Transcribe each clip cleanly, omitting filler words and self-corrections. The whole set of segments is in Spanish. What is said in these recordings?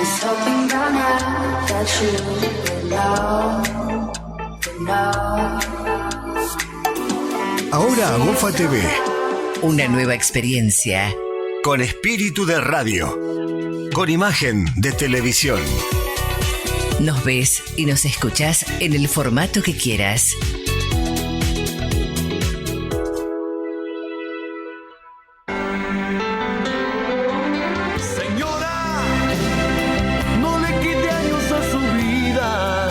Was hoping by now that you would know. Ahora Agofa TV, Una nueva experiencia. con espíritu de radio, con imagen de televisión. Nos ves y nos escuchás en el formato que quieras. Señora, no le quite años a su vida.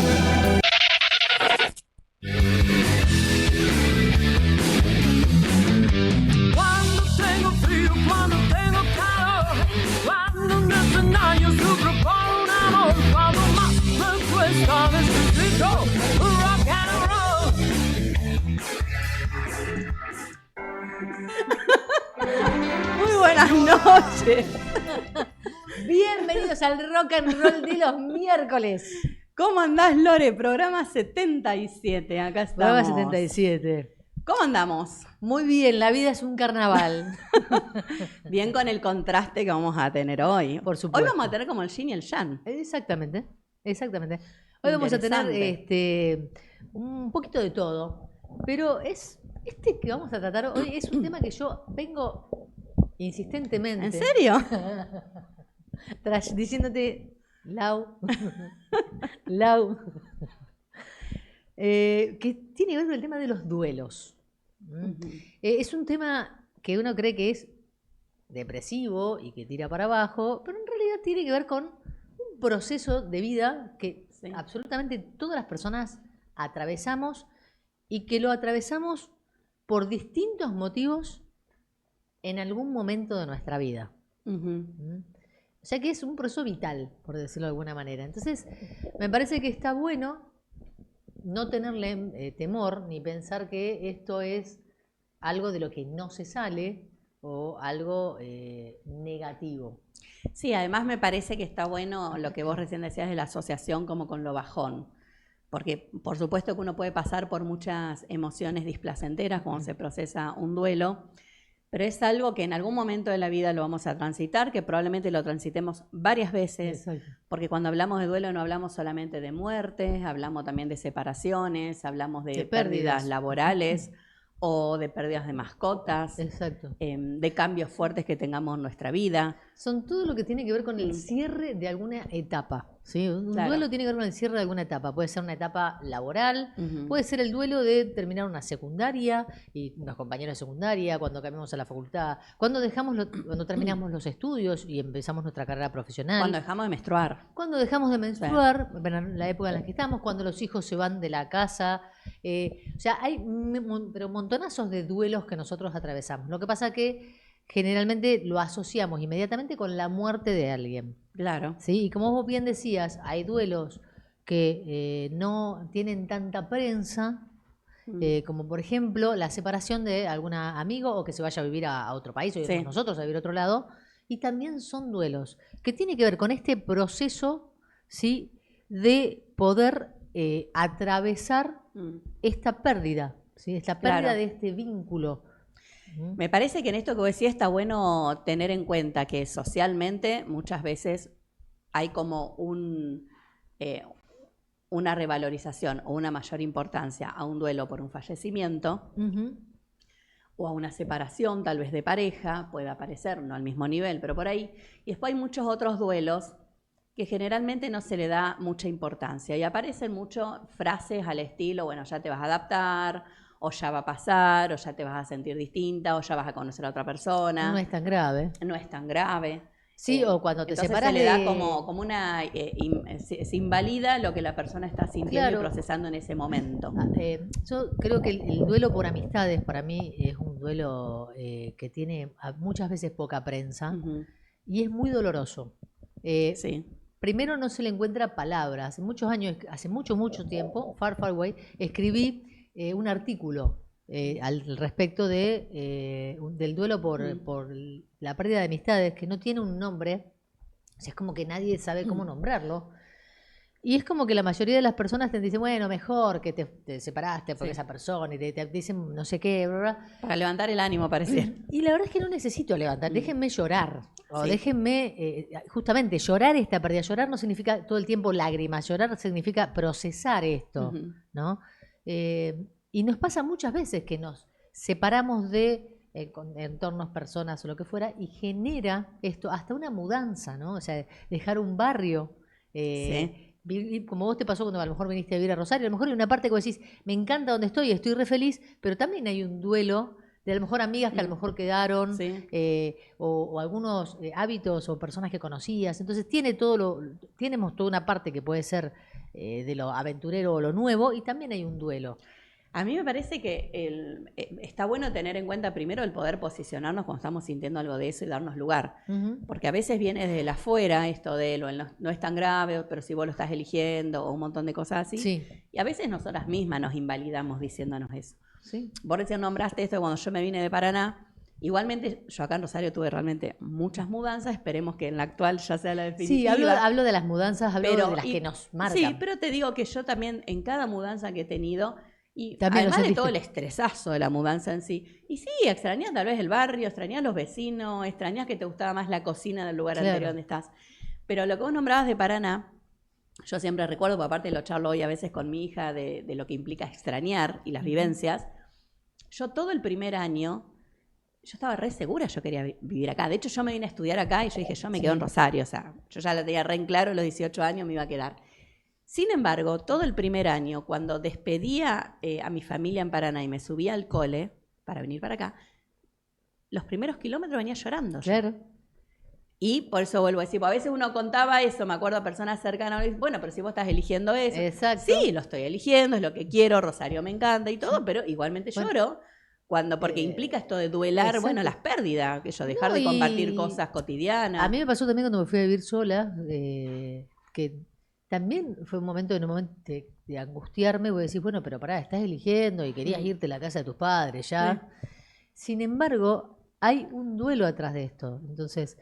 Cuando tengo frío, cuando tengo calor, cuando me hacen daño, sufro por un amor, cuando más me cuesta necesito rock and roll. Muy buenas noches. Bienvenidos al rock and roll de los miércoles. ¿Cómo andás, Lore? Programa 77. Acá estamos. Programa 77. ¿Cómo andamos? Muy bien, la vida es un carnaval. Bien con el contraste que vamos a tener hoy. Por supuesto. Hoy vamos a tener como el yin y el yang. Exactamente, exactamente. Hoy vamos a tener un poquito de todo, pero este que vamos a tratar hoy es un tema que yo vengo insistentemente. ¿En serio? Diciéndote, Lau, Lau, que tiene que ver con el tema de los duelos. Es un tema que uno cree que es depresivo y que tira para abajo, pero en realidad tiene que ver con un proceso de vida que absolutamente todas las personas atravesamos y que lo atravesamos por distintos motivos en algún momento de nuestra vida. O sea que es un proceso vital, por decirlo de alguna manera. Entonces, me parece que está bueno no tenerle temor ni pensar que esto es algo de lo que no se sale o algo negativo. Sí, además me parece que está bueno lo que vos recién decías de la asociación como con lo bajón. Porque por supuesto que uno puede pasar por muchas emociones displacenteras cuando se procesa un duelo, pero es algo que en algún momento de la vida lo vamos a transitar, que probablemente lo transitemos varias veces, porque cuando hablamos de duelo no hablamos solamente de muertes, hablamos también de separaciones, hablamos de pérdidas laborales o de pérdidas de mascotas, de cambios fuertes que tengamos en nuestra vida. Son todo lo que tiene que ver con el cierre de alguna etapa. ¿Sí? Un duelo tiene que ver con el cierre de alguna etapa. Puede ser una etapa laboral, puede ser el duelo de terminar una secundaria y unos compañeros de secundaria, cuando cambiamos a la facultad, cuando terminamos los estudios y empezamos nuestra carrera profesional. Cuando dejamos de menstruar. Cuando dejamos de menstruar, en la época en la que estamos, cuando los hijos se van de la casa. O sea, hay pero montonazos de duelos que nosotros atravesamos. Lo que pasa que generalmente lo asociamos inmediatamente con la muerte de alguien. Claro. ¿Sí? Y como vos bien decías, hay duelos que no tienen tanta prensa, como por ejemplo la separación de algún amigo o que se vaya a vivir a otro país o irnos nosotros a vivir a otro lado. Y también son duelos que tienen que ver con este proceso, ¿sí?, de poder atravesar esta pérdida, ¿sí?, esta pérdida de este vínculo. Me parece que en esto que vos decías está bueno tener en cuenta que socialmente muchas veces hay como una revalorización o una mayor importancia a un duelo por un fallecimiento o a una separación tal vez de pareja, puede aparecer, no al mismo nivel, pero por ahí. Y después hay muchos otros duelos que generalmente no se le da mucha importancia y aparecen muchas frases al estilo, bueno, ya te vas a adaptar, o ya va a pasar, o ya te vas a sentir distinta, o ya vas a conocer a otra persona. No es tan grave. No es tan grave. Sí, o cuando te separas se le da como una... se invalida lo que la persona está sintiendo y procesando en ese momento. Yo creo que el duelo por amistades para mí es un duelo que tiene muchas veces poca prensa y es muy doloroso. Primero no se le encuentra palabras. Hace muchos años, hace mucho tiempo, Far Away, escribí un artículo al respecto del duelo por la pérdida de amistades, que no tiene un nombre, o sea, es como que nadie sabe cómo nombrarlo, Y es como que la mayoría de las personas te dicen, bueno, mejor que te separaste porque Sí. esa persona, y te dicen no sé qué, bla, bla. Para levantar el ánimo, parecía. Y la verdad es que no necesito levantar, déjenme llorar. O Sí. déjenme, justamente, llorar esta pérdida. Llorar no significa todo el tiempo lágrimas, llorar significa procesar esto, Ujú. ¿no? Y nos pasa muchas veces que nos separamos de entornos, personas o lo que fuera, y genera esto, hasta una mudanza, ¿no? O sea, dejar un barrio. Como vos te pasó cuando a lo mejor viniste a vivir a Rosario, a lo mejor hay una parte que vos decís, me encanta donde estoy re feliz, pero también hay un duelo de a lo mejor amigas que a lo mejor quedaron, Sí. o algunos hábitos o personas que conocías. Entonces tenemos toda una parte que puede ser de lo aventurero o lo nuevo, y también hay un duelo. A mí me parece que está bueno tener en cuenta primero el poder posicionarnos cuando estamos sintiendo algo de eso y darnos lugar. Ujú. Porque a veces viene desde el afuera esto de no es tan grave, pero si vos lo estás eligiendo, o un montón de cosas así. Sí, Y a veces nosotras mismas nos invalidamos diciéndonos eso. sí. Vos recién nombraste esto de cuando yo me vine de Paraná. Igualmente, yo acá en Rosario tuve realmente muchas mudanzas. Esperemos que en la actual ya sea la definitiva. Sí, hablo de las mudanzas, hablo de las que nos marcan. Sí, pero te digo que yo también en cada mudanza que he tenido, y También lo además de sentiste. todo el estresazo de la mudanza en sí, y sí, extrañás tal vez el barrio, extrañás los vecinos, extrañás que te gustaba más la cocina del lugar Claro. anterior donde estás. Pero lo que vos nombrabas de Paraná, yo siempre recuerdo, porque aparte lo charlo hoy a veces con mi hija, de lo que implica extrañar y las vivencias. Yo todo el primer año, yo estaba re segura, yo quería vivir acá. De hecho, yo me vine a estudiar acá y yo dije, yo me quedo en Rosario. O sea, yo ya lo tenía re en claro, a los 18 años me iba a quedar. Sin embargo, todo el primer año, cuando despedía a mi familia en Paraná y me subía al cole para venir para acá, los primeros kilómetros venía llorando. yo. Claro. Y por eso vuelvo a decir, a veces uno contaba eso, me acuerdo a personas cercanas, bueno, pero si vos estás eligiendo eso. Exacto. Sí, lo estoy eligiendo, es lo que quiero, Rosario me encanta y todo, pero igualmente Bueno, lloro. Porque implica esto de duelar, exacto. bueno, las pérdidas, que yo dejar No, de compartir y cosas cotidianas. A mí me pasó también cuando me fui a vivir sola, que también fue un momento de angustiarme, voy a decir, bueno, pero pará, estás eligiendo y querías irte a la casa de tus padres ya. Sin embargo, hay un duelo atrás de esto. Entonces,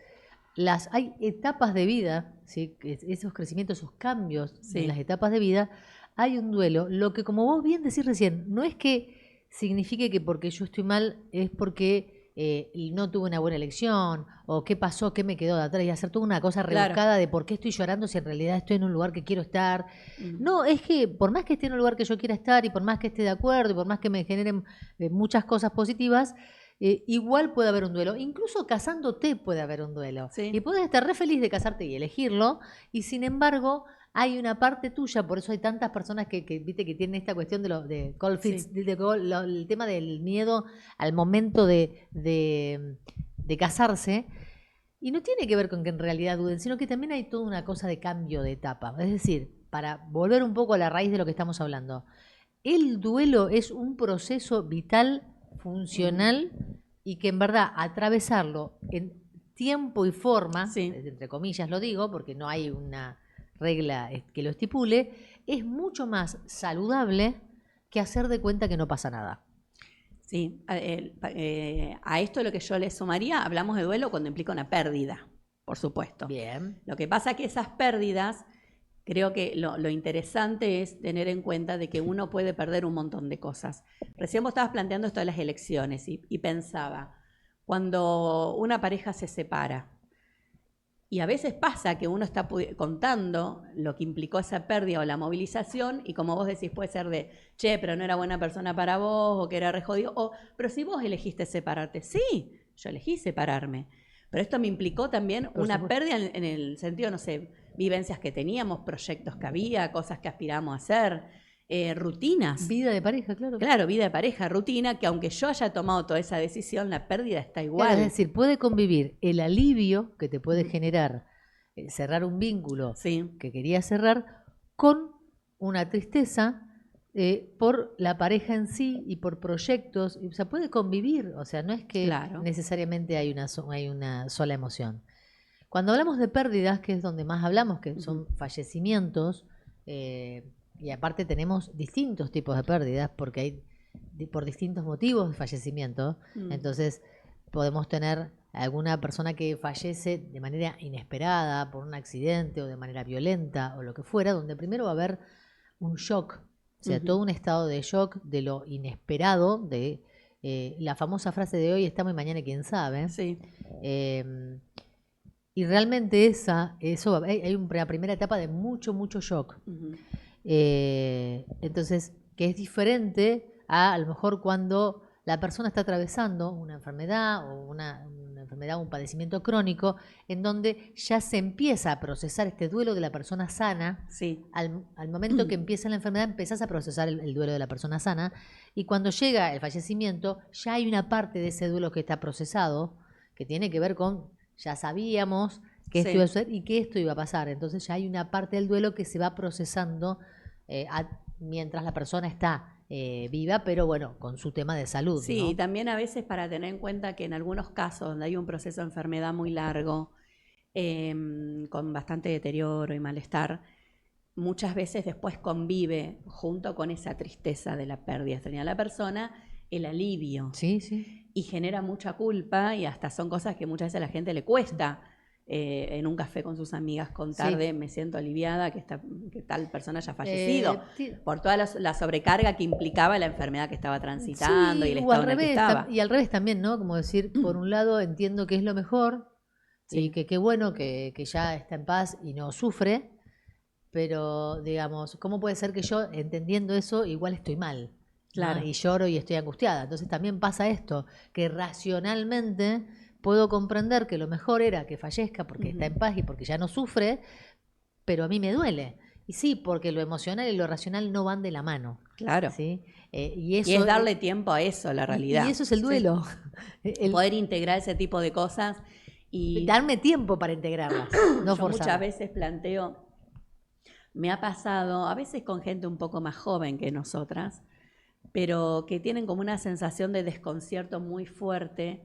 hay etapas de vida, ¿sí? Esos crecimientos, esos cambios Sí. en las etapas de vida, hay un duelo. Lo que, como vos bien decís recién, no es que signifique que porque yo estoy mal es porque no tuve una buena elección, o qué pasó, qué me quedó de atrás, y hacer toda una cosa Claro. rebuscada de por qué estoy llorando si en realidad estoy en un lugar que quiero estar. No, es que por más que esté en un lugar que yo quiera estar, y por más que esté de acuerdo, y por más que me generen muchas cosas positivas, igual puede haber un duelo. Incluso casándote puede haber un duelo. Sí. Y puedes estar re feliz de casarte y elegirlo, y sin embargo hay una parte tuya, por eso hay tantas personas que viste que tienen esta cuestión de cold feet, Sí. el tema del miedo al momento de casarse. Y no tiene que ver con que en realidad duden, sino que también hay toda una cosa de cambio de etapa. Es decir, para volver un poco a la raíz de lo que estamos hablando, el duelo es un proceso vital, funcional, y que en verdad atravesarlo en tiempo y forma, Sí. entre comillas lo digo, porque no hay una regla que lo estipule, es mucho más saludable que hacer de cuenta que no pasa nada. Sí, a esto lo que yo le sumaría, hablamos de duelo cuando implica una pérdida, por supuesto. Bien. Lo que pasa es que esas pérdidas, creo que lo interesante es tener en cuenta de que uno puede perder un montón de cosas. Recién vos estabas planteando esto de las elecciones y pensaba, cuando una pareja se separa, y a veces pasa que uno está contando lo que implicó esa pérdida o la movilización, y como vos decís, puede ser de, che, pero no era buena persona para vos, o que era re jodido, o, pero si vos elegiste separarte, sí, yo elegí separarme, pero esto me implicó también Por una supuesto. pérdida en el sentido, no sé, vivencias que teníamos, proyectos que había, cosas que aspirábamos a hacer, rutinas. Vida de pareja, claro. Claro, vida de pareja, rutina, que aunque yo haya tomado toda esa decisión, la pérdida está igual. Claro, es decir, puede convivir el alivio que te puede generar cerrar un vínculo Sí. que querías cerrar con una tristeza por la pareja en sí y por proyectos. O sea, puede convivir. O sea, no es que Claro. necesariamente hay una sola emoción. Cuando hablamos de pérdidas, que es donde más hablamos, que son fallecimientos, y aparte tenemos distintos tipos de pérdidas, porque hay por distintos motivos de fallecimiento. Mm. Entonces podemos tener alguna persona que fallece de manera inesperada por un accidente o de manera violenta o lo que fuera, donde primero va a haber un shock, o sea, todo un estado de shock de lo inesperado, de la famosa frase de hoy estamos y mañana quién sabe. Sí. Y realmente hay una primera etapa de mucho shock. Entonces, que es diferente a lo mejor cuando la persona está atravesando una enfermedad o una enfermedad, un padecimiento crónico, en donde ya se empieza a procesar este duelo de la persona sana. Sí. Al momento que empieza la enfermedad, empezás a procesar el duelo de la persona sana. Y cuando llega el fallecimiento, ya hay una parte de ese duelo que está procesado, que tiene que ver con, ya sabíamos que esto iba a suceder y que esto iba a pasar. Entonces ya hay una parte del duelo que se va procesando mientras la persona está viva, pero bueno, con su tema de salud. Sí, ¿no? y también a veces para tener en cuenta que en algunos casos donde hay un proceso de enfermedad muy largo, con bastante deterioro y malestar, muchas veces después convive junto con esa tristeza de la pérdida extraña de la persona, el alivio. Sí, sí. Y genera mucha culpa y hasta son cosas que muchas veces a la gente le cuesta. En un café con sus amigas contar de me siento aliviada que tal persona haya fallecido por toda la sobrecarga que implicaba la enfermedad que estaba transitando y el estado en el que estaba. Y al revés también, ¿no? Como decir, por un lado entiendo que es lo mejor y que qué bueno que ya está en paz y no sufre, pero digamos, ¿cómo puede ser que yo entendiendo eso igual estoy mal? Claro. ¿No? Y lloro y estoy angustiada. Entonces también pasa esto, que racionalmente puedo comprender que lo mejor era que fallezca porque está en paz y porque ya no sufre, pero a mí me duele. Y sí, porque lo emocional y lo racional no van de la mano. Claro. ¿Sí? Y es darle tiempo a eso, la realidad. Y eso es el duelo. Sí. Poder integrar ese tipo de cosas y darme tiempo para integrarlas, no yo forzar. Muchas veces planteo, me ha pasado, a veces con gente un poco más joven que nosotras, pero que tienen como una sensación de desconcierto muy fuerte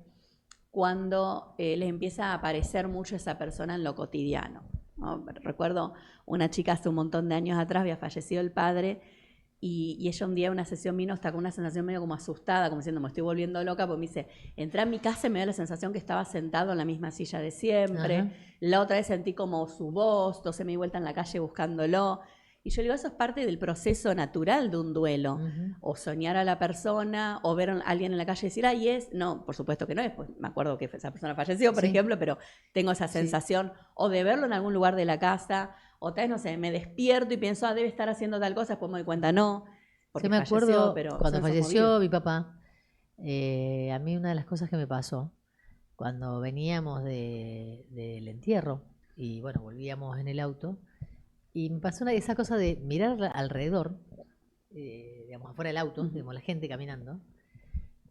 cuando les empieza a aparecer mucho esa persona en lo cotidiano, ¿no? Recuerdo una chica hace un montón de años atrás, había fallecido el padre, y ella un día en una sesión vino hasta con una sensación medio como asustada, como diciendo, me estoy volviendo loca, porque me dice, entré a mi casa y me dio la sensación que estaba sentado en la misma silla de siempre. Ajá. La otra vez sentí como su voz, entonces me di vuelta en la calle buscándolo. Y yo digo, eso es parte del proceso natural de un duelo. O soñar a la persona, o ver a alguien en la calle y decir, ay, es. No, por supuesto que no es. Pues me acuerdo que esa persona falleció, por ejemplo, pero tengo esa sensación. O de verlo en algún lugar de la casa, o tal vez, no sé, me despierto y pienso, debe estar haciendo tal cosa, después me doy cuenta, no. Porque me acuerdo pero cuando falleció mi papá, a mí una de las cosas que me pasó, cuando veníamos del entierro, y bueno, volvíamos en el auto, y me pasó esa cosa de mirar alrededor, digamos, afuera del auto, digamos, la gente caminando.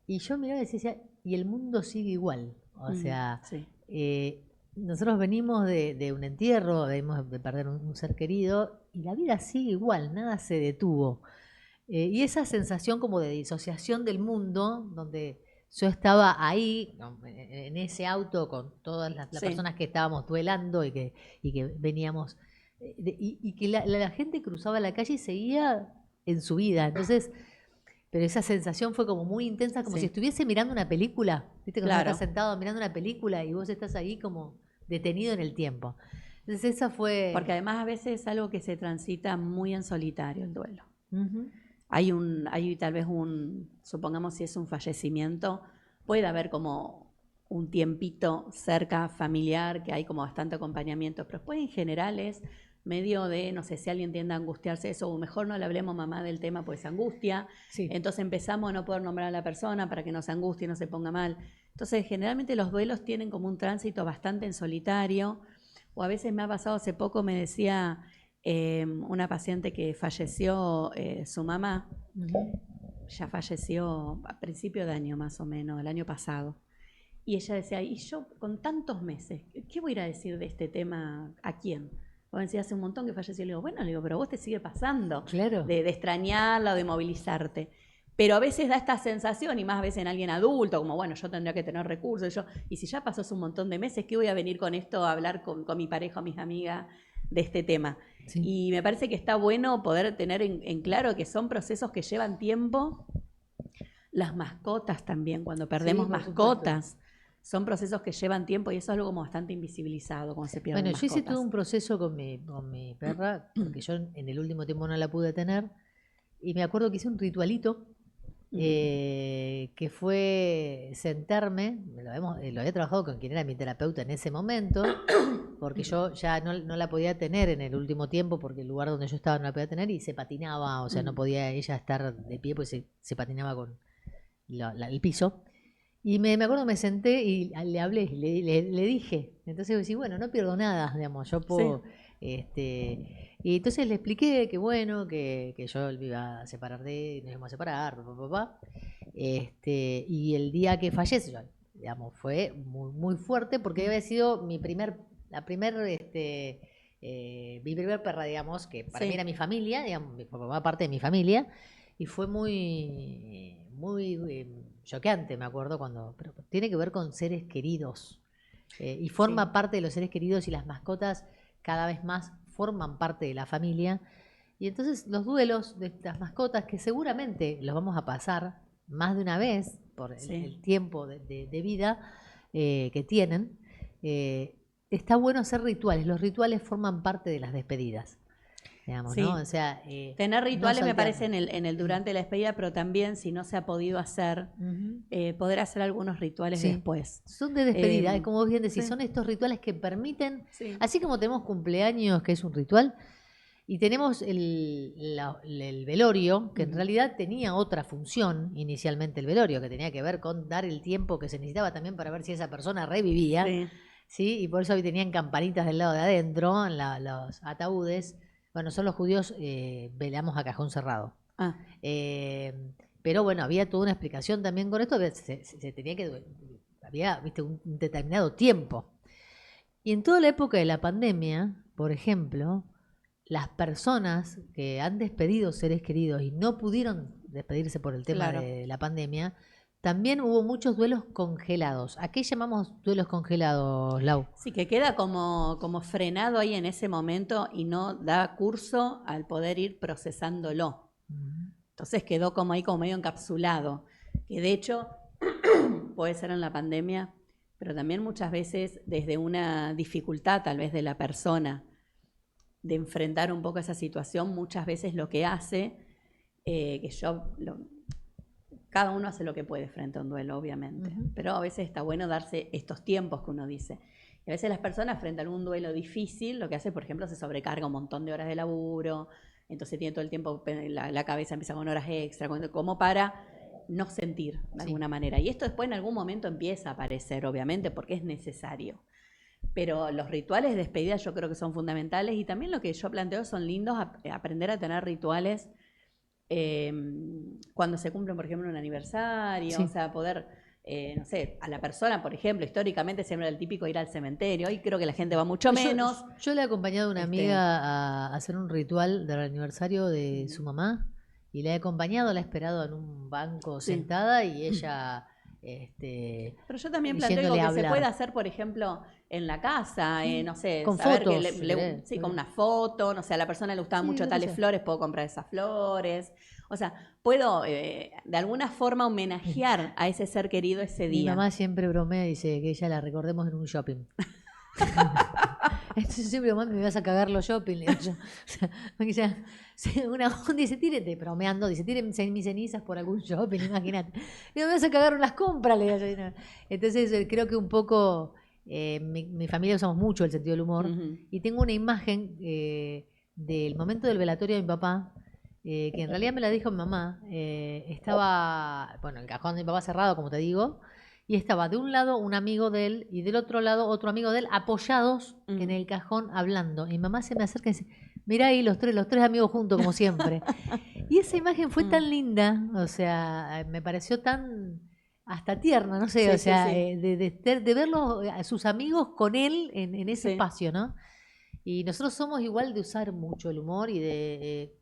Y yo miraba y decía, y el mundo sigue igual. O sea, nosotros venimos de un entierro, venimos de perder un ser querido, y la vida sigue igual, nada se detuvo. Y esa sensación como de disociación del mundo, donde yo estaba ahí, en ese auto, con todas las personas que estábamos duelando y que veníamos... Y que la gente cruzaba la calle y seguía en su vida. Entonces, pero esa sensación fue como muy intensa, como si estuviese mirando una película. ¿Viste? Cuando estás sentado mirando una película y vos estás ahí como detenido en el tiempo. Entonces esa fue... Porque además a veces es algo que se transita muy en solitario, el duelo. Hay tal vez supongamos si es un fallecimiento, puede haber como un tiempito cerca, familiar, que hay como bastante acompañamiento, pero después en general es medio de, no sé, si alguien tiende a angustiarse eso, o mejor no le hablemos mamá del tema, pues angustia. Entonces empezamos a no poder nombrar a la persona para que no se angustie, no se ponga mal. Entonces generalmente los duelos tienen como un tránsito bastante en solitario, o a veces me ha pasado, hace poco me decía una paciente que falleció, su mamá, ya falleció a principio de año más o menos, el año pasado. Y ella decía, y yo con tantos meses, ¿qué voy a ir a decir de este tema a quién? Vos decías, hace un montón que falleció. Le digo, bueno, pero vos te sigue pasando. Claro. De extrañarla o de movilizarte. Pero a veces da esta sensación, y más a veces en alguien adulto, como, bueno, yo tendría que tener recursos. Y si ya pasó hace un montón de meses, ¿qué voy a venir con esto a hablar con mi pareja o mis amigas de este tema? Y me parece que está bueno poder tener en claro que son procesos que llevan tiempo. Las mascotas también, cuando perdemos mascotas. son procesos que llevan tiempo y eso es algo como bastante invisibilizado cuando se pierden Bueno, yo hice mascotas. todo un proceso con mi perra, porque yo en el último tiempo no la pude tener, y me acuerdo que hice un ritualito, que fue sentarme, lo había trabajado con quien era mi terapeuta en ese momento, porque yo ya no la podía tener en el último tiempo, porque el lugar donde yo estaba no la podía tener, y se patinaba, o sea, no podía ella estar de pie, pues se patinaba con el piso. Y me acuerdo, me senté y le hablé, le dije. Entonces decía, bueno, no pierdo nada, digamos, yo puedo... y entonces le expliqué que bueno, que yo me iba a separar nos íbamos a separar, y el día que fallece, digamos, fue muy, muy fuerte porque había sido mi primer perra, digamos, que para mí era mi familia, digamos, formaba parte de mi familia, y fue muy, muy choqueante, me acuerdo, pero tiene que ver con seres queridos, y forma parte de los seres queridos, y las mascotas cada vez más forman parte de la familia. Y entonces los duelos de estas mascotas, que seguramente los vamos a pasar más de una vez por el tiempo de vida que tienen, está bueno hacer rituales. Los rituales forman parte de las despedidas, digamos, ¿no? O sea, tener rituales no me parece saltearnos. en el durante la despedida, pero también si no se ha podido hacer, poder hacer algunos rituales después. Son de despedida, como vos bien decís, sí. son estos rituales que permiten, Sí. así como tenemos cumpleaños, que es un ritual, y tenemos el velorio, que en realidad tenía otra función inicialmente el velorio, que tenía que ver con dar el tiempo que se necesitaba también para ver si esa persona revivía, ¿sí? Y por eso hoy tenían campanitas del lado de adentro, en los ataúdes. Bueno, nosotros los judíos velamos a cajón cerrado. Pero bueno, había toda una explicación también con esto, se tenía que... Había, viste, un determinado tiempo. Y en toda la época de la pandemia, por ejemplo, las personas que han despedido seres queridos y no pudieron despedirse por el tema de la pandemia, también hubo muchos duelos congelados. ¿A qué llamamos duelos congelados, Lau? Sí, que queda como frenado ahí en ese momento y no da curso al poder ir procesándolo. Entonces quedó como ahí como medio encapsulado. Que de hecho puede ser en la pandemia, pero también muchas veces desde una dificultad tal vez de la persona de enfrentar un poco esa situación, muchas veces lo que hace, cada uno hace lo que puede frente a un duelo, obviamente, pero a veces está bueno darse estos tiempos que uno dice. Y a veces las personas frente a algún duelo difícil, lo que hace, por ejemplo, se sobrecarga un montón de horas de laburo, entonces tiene todo el tiempo, la cabeza empieza con horas extra, como para no sentir de alguna manera. Y esto después en algún momento empieza a aparecer, obviamente, porque es necesario. Pero los rituales de despedida yo creo que son fundamentales y también lo que yo planteo son lindos, aprender a tener rituales cuando se cumplen, por ejemplo, un aniversario, o sea, poder, no sé, a la persona, por ejemplo, históricamente siempre era el típico ir al cementerio, hoy creo que la gente va mucho menos. Yo le he acompañado a una amiga a hacer un ritual del aniversario de su mamá y la he acompañado, la he esperado en un banco sentada y ella... Pero yo también planteo que se puede hacer, por ejemplo, en la casa, no sé, con saber fotos, que con una foto, no sé, a la persona le gustaban mucho tales flores, puedo comprar esas flores. O sea, puedo de alguna forma homenajear a ese ser querido ese día. Mi mamá siempre bromea y dice que ella la recordemos en un shopping. Entonces siempre, mamá, me vas a cagar los shopping. Le digo yo. O sea, una dice, tírete, bromeando, dice, tírense mis cenizas por algún shopping, imagínate. Me vas a cagar unas compras, le digo yo. Entonces creo que un poco, mi familia usamos mucho el sentido del humor, y tengo una imagen del momento del velatorio de mi papá, que en realidad me la dijo mi mamá. Estaba, bueno, el cajón de mi papá cerrado, como te digo, y estaba de un lado un amigo de él y del otro lado otro amigo de él apoyados en el cajón hablando. Y mi mamá se me acerca y dice, mirá ahí los tres amigos juntos como siempre. Y esa imagen fue tan linda, o sea, me pareció tan hasta tierna, no sé, de verlos, a sus amigos con él en ese espacio, ¿no? Y nosotros somos igual de usar mucho el humor y de...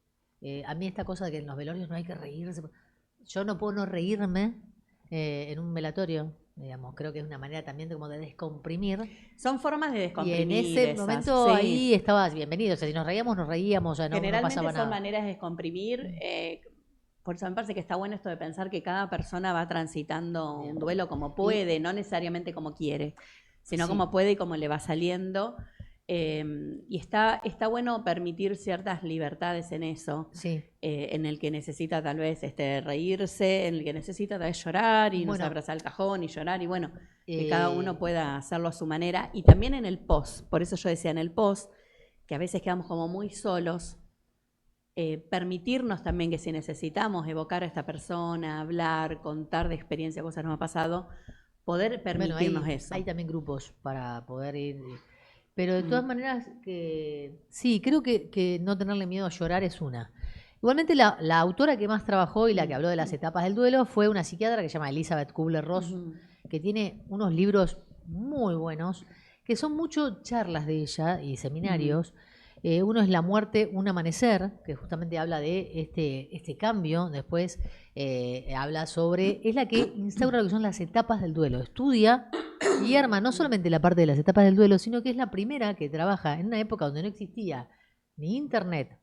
a mí esta cosa de que en los velorios no hay que reírse. Yo no puedo no reírme en un velatorio, digamos. Creo que es una manera también de como de descomprimir. Son formas de descomprimir. Y en ese momento ahí estabas bienvenido. O sea, si nos reíamos, o sea, no generalmente pasaba nada. son maneras de descomprimir. por eso me parece que está bueno esto de pensar que cada persona va transitando un duelo como puede, no necesariamente como quiere, sino como puede y como le va saliendo. Y está bueno permitir ciertas libertades en eso, en el que necesita tal vez reírse, en el que necesita tal vez llorar y no se abrazar el cajón y llorar, y bueno, que cada uno pueda hacerlo a su manera. Y también en el post, por eso yo decía en el post, que a veces quedamos como muy solos, permitirnos también que si necesitamos evocar a esta persona, hablar, contar de experiencia, cosas que nos ha pasado, poder permitirnos eso. Hay también grupos para poder ir... Pero de todas maneras, sí, creo que no tenerle miedo a llorar es una. Igualmente, la autora que más trabajó y la que habló de las etapas del duelo fue una psiquiatra que se llama Elizabeth Kubler-Ross, que tiene unos libros muy buenos, que son mucho charlas de ella y seminarios. Uno es La muerte, un amanecer, que justamente habla de este cambio. Después habla sobre... Es la que instaura lo que son las etapas del duelo. Estudia y arma no solamente la parte de las etapas del duelo, sino que es la primera que trabaja en una época donde no existía ni internet,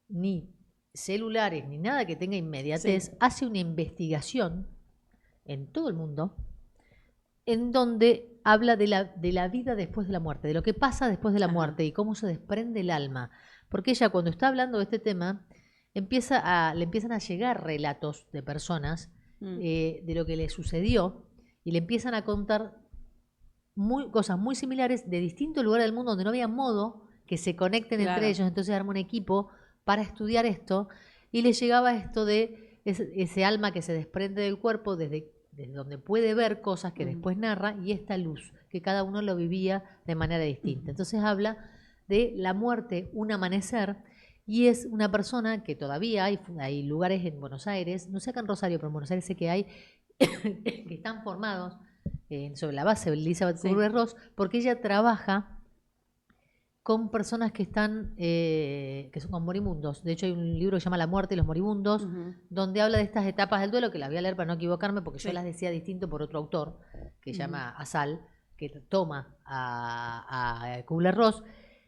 ni celulares, ni nada que tenga inmediatez. Hace una investigación en todo el mundo en donde habla de la vida después de la muerte, de lo que pasa después de la muerte y cómo se desprende el alma. Porque ella, cuando está hablando de este tema, le empiezan a llegar relatos de personas de lo que le sucedió y le empiezan a contar cosas muy similares de distintos lugares del mundo donde no había modo que se conecten entre ellos. Entonces arma un equipo para estudiar esto y le llegaba esto de ese alma que se desprende del cuerpo desde donde puede ver cosas que después narra, y esta luz, que cada uno lo vivía de manera distinta. Entonces habla de la muerte, un amanecer, y es una persona que todavía hay lugares en Buenos Aires, no sé acá en Rosario, pero en Buenos Aires sé que hay, que están formados sobre la base de Elizabeth Kubler-Ross, porque ella trabaja con personas que están que son con moribundos. De hecho, hay un libro que se llama La muerte y los moribundos, donde habla de estas etapas del duelo, que las voy a leer para no equivocarme, porque yo las decía distinto por otro autor, que se llama Asal, que toma a Kubler-Ross,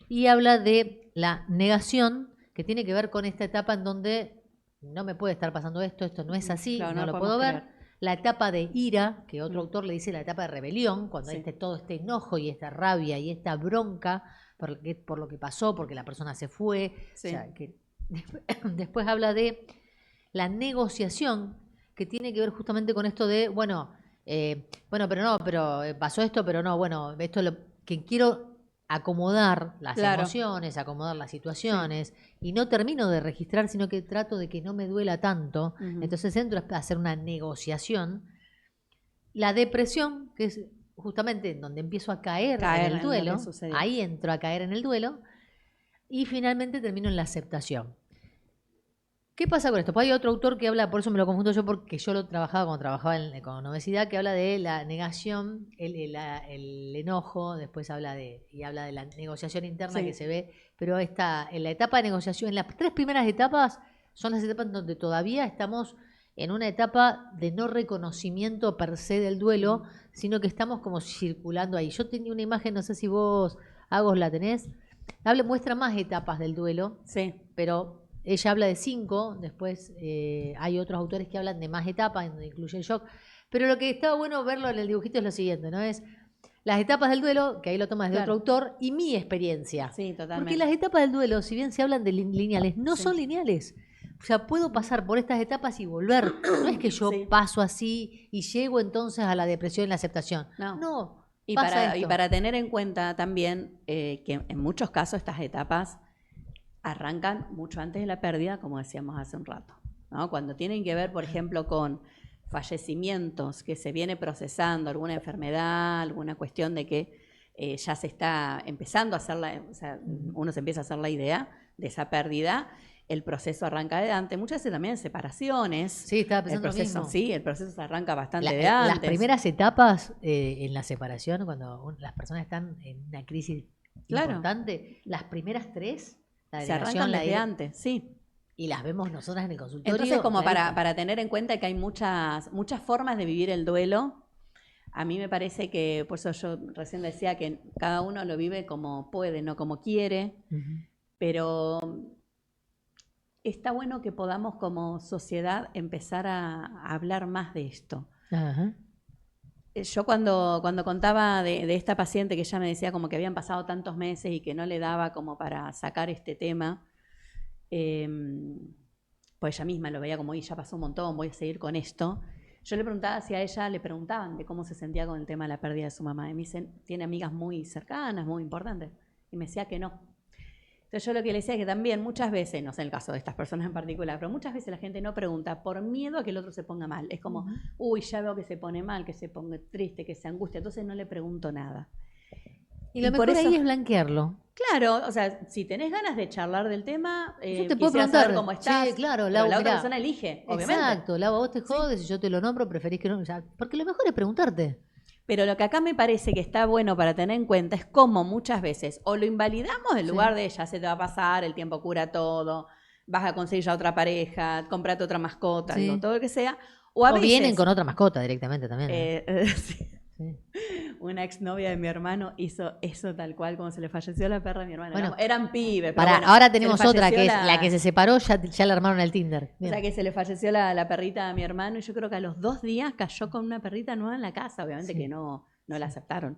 y habla de la negación, que tiene que ver con esta etapa en donde no me puede estar pasando esto no es así, no lo puedo ver. La etapa de ira, que otro autor le dice la etapa de rebelión, cuando hay todo este enojo y esta rabia y esta bronca por lo que pasó, porque la persona se fue. O sea, que después habla de la negociación, que tiene que ver justamente con esto de, pero pasó esto, pero no, bueno, esto es lo que quiero acomodar las emociones, acomodar las situaciones, y no termino de registrar, sino que trato de que no me duela tanto. Entonces entro a hacer una negociación. La depresión, que es justamente en donde empiezo a caer en el duelo, ahí entro a caer en el duelo, y finalmente termino en la aceptación. ¿Qué pasa con esto? Pues hay otro autor que habla, por eso me lo confundo yo, porque yo lo trabajaba cuando trabajaba con obesidad, que habla de la negación, el enojo, después habla de la negociación interna que se ve, pero en la etapa de negociación, en las 3 primeras etapas, son las etapas donde todavía estamos en una etapa de no reconocimiento per se del duelo, sino que estamos como circulando ahí. Yo tenía una imagen, no sé si vos, Agos, la tenés, muestra más etapas del duelo, pero ella habla de 5, después hay otros autores que hablan de más etapas, donde incluye el shock, pero lo que estaba bueno verlo en el dibujito es lo siguiente, ¿no? Es las etapas del duelo, que ahí lo tomas de otro autor, y mi experiencia. Sí, totalmente. Porque las etapas del duelo, si bien se hablan de lineales, no son lineales. O sea, puedo pasar por estas etapas y volver. No es que yo paso así y llego entonces a la depresión y la aceptación. No. Y para tener en cuenta también que en muchos casos estas etapas arrancan mucho antes de la pérdida, como decíamos hace un rato, ¿no? Cuando tienen que ver, por ejemplo, con fallecimientos que se viene procesando, alguna enfermedad, alguna cuestión de que ya se está empezando a hacer uno se empieza a hacer la idea de esa pérdida. El proceso arranca de antes, muchas veces también en separaciones. Sí, estaba pensando el proceso, lo mismo. Sí, el proceso se arranca bastante de antes. Las primeras etapas en la separación, cuando las personas están en una crisis importante, las primeras 3, la se arrancan desde antes, sí. Y las vemos nosotras en el consultorio. Entonces, como para tener en cuenta que hay muchas formas de vivir el duelo, a mí me parece que, por eso yo recién decía que cada uno lo vive como puede, no como quiere, pero está bueno que podamos como sociedad empezar a hablar más de esto. Ajá. Yo cuando contaba de esta paciente que ella me decía como que habían pasado tantos meses y que no le daba como para sacar este tema, pues ella misma lo veía como, y ya pasó un montón, voy a seguir con esto. Yo le preguntaba si a ella le preguntaban de cómo se sentía con el tema de la pérdida de su mamá. Y me dicen, tiene amigas muy cercanas, muy importantes. Y me decía que no. Entonces yo lo que le decía es que también muchas veces, no sé en el caso de estas personas en particular, pero muchas veces la gente no pregunta por miedo a que el otro se ponga mal. Es como, uy, ya veo que se pone mal, que se ponga triste, que se angustia. Entonces no le pregunto nada. Y lo Y por mejor ahí eso- es blanquearlo. Claro, o sea, si tenés ganas de charlar del tema, Yo te puedo quisiera preguntar, saber cómo estás, che, claro, pero Lau, la otra mirá. persona elige, obviamente. Exacto, Lau, vos te jodes y yo te lo nombro, preferís que no. O sea, porque lo mejor es preguntarte. Pero lo que acá me parece que está bueno para tener en cuenta es cómo muchas veces o lo invalidamos en lugar de ya se te va a pasar, el tiempo cura todo, vas a conseguir ya otra pareja, comprate otra mascota, Sí. digo, todo lo que sea. O a O veces, vienen con otra mascota directamente también. ¿no? sí. Sí. Una exnovia de mi hermano hizo eso tal cual como se le falleció la perra de mi hermano. Bueno, eran pibes. pero Pará, bueno, ahora se le tenemos otra que falleció es la que se separó, ya le armaron el Tinder. O Bien. sea que se le falleció la perrita de mi hermano y yo creo que a los 2 días cayó con una perrita nueva en la casa. Obviamente Sí. que no la aceptaron.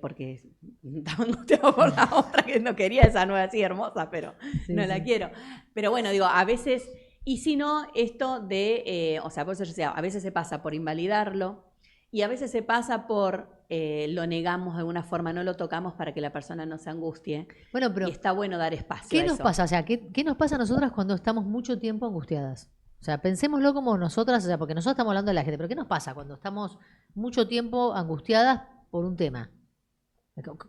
Porque estaba angustiado por la otra que no quería esa nueva así hermosa, pero Sí, no sí. la quiero. Pero bueno, digo, a veces, y si no, esto de, o sea, por eso yo decía, a veces se pasa por invalidarlo y a veces se pasa por lo negamos de alguna forma, no lo tocamos para que la persona no se angustie. Bueno, pero Y está bueno dar espacio ¿qué a nos eso. pasa? O sea, ¿qué nos pasa a nosotras cuando estamos mucho tiempo angustiadas? O sea, pensémoslo como nosotras, o sea, porque nosotros estamos hablando de la gente, pero ¿qué nos pasa cuando estamos mucho tiempo angustiadas por un tema?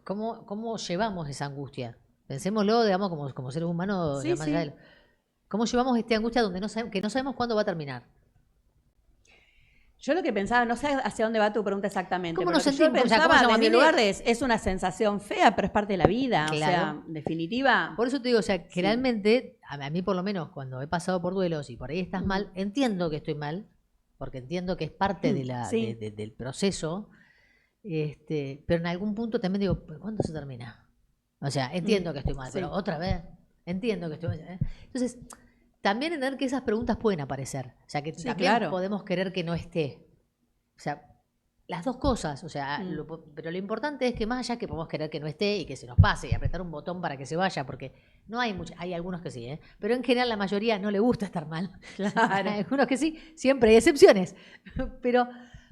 ¿Cómo llevamos esa angustia? Pensémoslo, digamos, como seres humanos. Sí, digamos, sí. ¿Cómo llevamos esta angustia donde que no sabemos cuándo va a terminar? Yo lo que pensaba, no sé hacia dónde va tu pregunta exactamente, ¿Cómo pero nos lo que yo sentimos? O sea, pensaba ¿cómo se desde mi llama? lugar es una sensación fea, pero es parte de la vida. O sea, Claro. en definitiva. Por eso te digo, o sea, generalmente, a mí por lo menos, cuando he pasado por duelos y por ahí estás mal, entiendo que estoy mal, porque entiendo que es parte de Sí. del proceso, pero en algún punto también digo, ¿pero cuándo se termina? O sea, entiendo que estoy mal, sí. pero otra vez, entiendo que estoy mal. Entonces, también entender que esas preguntas pueden aparecer. O sea, que Sí, también claro. podemos querer que no esté. O sea, las dos cosas, o sea, pero lo importante es que más allá que podemos querer que no esté y que se nos pase y apretar un botón para que se vaya, porque no hay muchos, hay algunos que sí, pero en general la mayoría no le gusta estar mal. Claro. Hay algunos que sí, siempre hay excepciones. Pero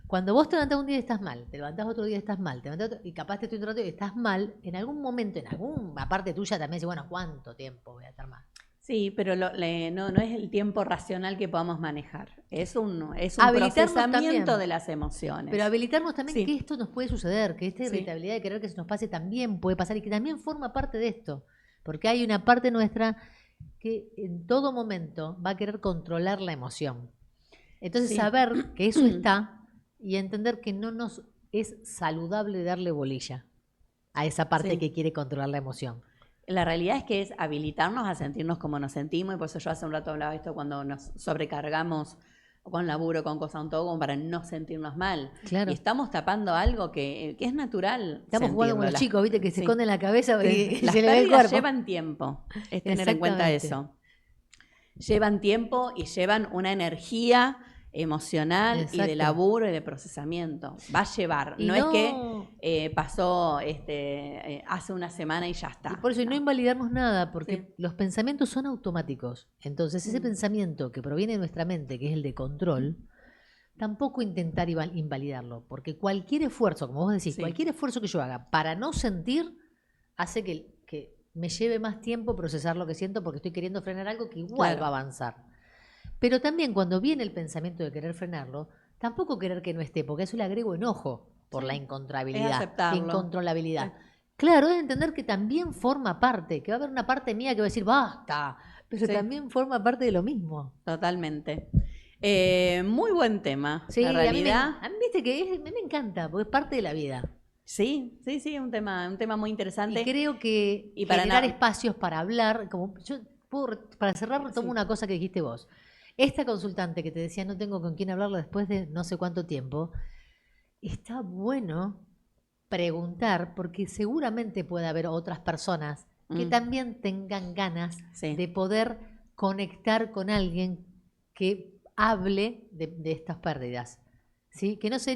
cuando vos te levantás un día y estás mal, te levantás otro día y estás mal, te levantás otro, y capaz te estoy un rato y estás mal, en algún momento, en alguna parte tuya también dice, bueno, ¿cuánto tiempo voy a estar mal? Sí, pero no es el tiempo racional que podamos manejar. Es un Habilitarnos procesamiento también. de las emociones. Pero habilitarnos también Sí. que esto nos puede suceder, que esta Sí. irritabilidad de querer que se nos pase también puede pasar y que también forma parte de esto. Porque hay una parte nuestra que en todo momento va a querer controlar la emoción. Entonces Sí. saber que eso está y entender que no nos es saludable darle bolilla a esa parte Sí. que quiere controlar la emoción. La realidad es que es habilitarnos a sentirnos como nos sentimos, y por eso yo hace un rato hablaba de esto cuando nos sobrecargamos con laburo, con cosas, todo como para no sentirnos mal. Claro. Y estamos tapando algo que es natural. Estamos jugando con sentirlo. los Las- chicos, ¿viste? Que se sí. esconden la cabeza y Las se le ve el pérdidas cuerpo. llevan tiempo, es tener en cuenta Exactamente. eso. Llevan tiempo y llevan una energía emocional y Exacto. de laburo y de procesamiento. Va a llevar, Y no es que pasó hace una semana y ya está. Y por eso, y no invalidarnos nada, porque Sí. los pensamientos son automáticos. Entonces, ese pensamiento que proviene de nuestra mente, que es el de control, tampoco intentar invalidarlo, porque cualquier esfuerzo, como vos decís, Sí. cualquier esfuerzo que yo haga para no sentir, hace que me lleve más tiempo procesar lo que siento, porque estoy queriendo frenar algo que igual Claro. va a avanzar. Pero también cuando viene el pensamiento de querer frenarlo, tampoco querer que no esté, porque a eso le agrego enojo por Sí. la Es incontrolabilidad. aceptarlo. Incontrolabilidad. Claro, es entender que también forma parte, que va a haber una parte mía que va a decir, basta, pero Sí. también forma parte de lo mismo. Totalmente. Muy buen tema. Sí, la realidad. a mí viste que me encanta, porque es parte de la vida. Sí, un tema muy interesante. Y creo que Y para generar nada- espacios para hablar, como yo para cerrar tomo Sí. una cosa que dijiste vos. Esta consultante que te decía no tengo con quién hablarlo después de no sé cuánto tiempo, está bueno preguntar, porque seguramente puede haber otras personas que también tengan ganas Sí. de poder conectar con alguien que hable de estas pérdidas. ¿Sí? Que no es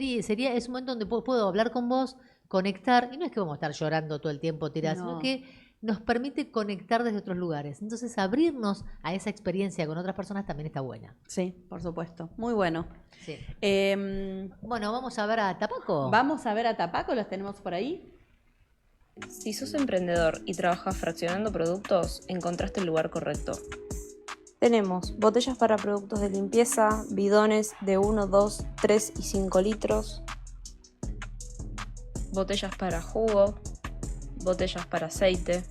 un momento donde puedo hablar con vos, conectar, y no es que vamos a estar llorando todo el tiempo tiradas, No. sino que nos permite conectar desde otros lugares. Entonces, abrirnos a esa experiencia con otras personas también está buena. Sí, por supuesto. Muy bueno. Sí. Em, Bueno, vamos a ver a Tapaco. Vamos a ver a Tapaco, los tenemos por ahí. Si sos emprendedor y trabajas fraccionando productos, encontraste el lugar correcto. Tenemos botellas para productos de limpieza, bidones de 1, 2, 3 y 5 litros, botellas para jugo, botellas para aceite,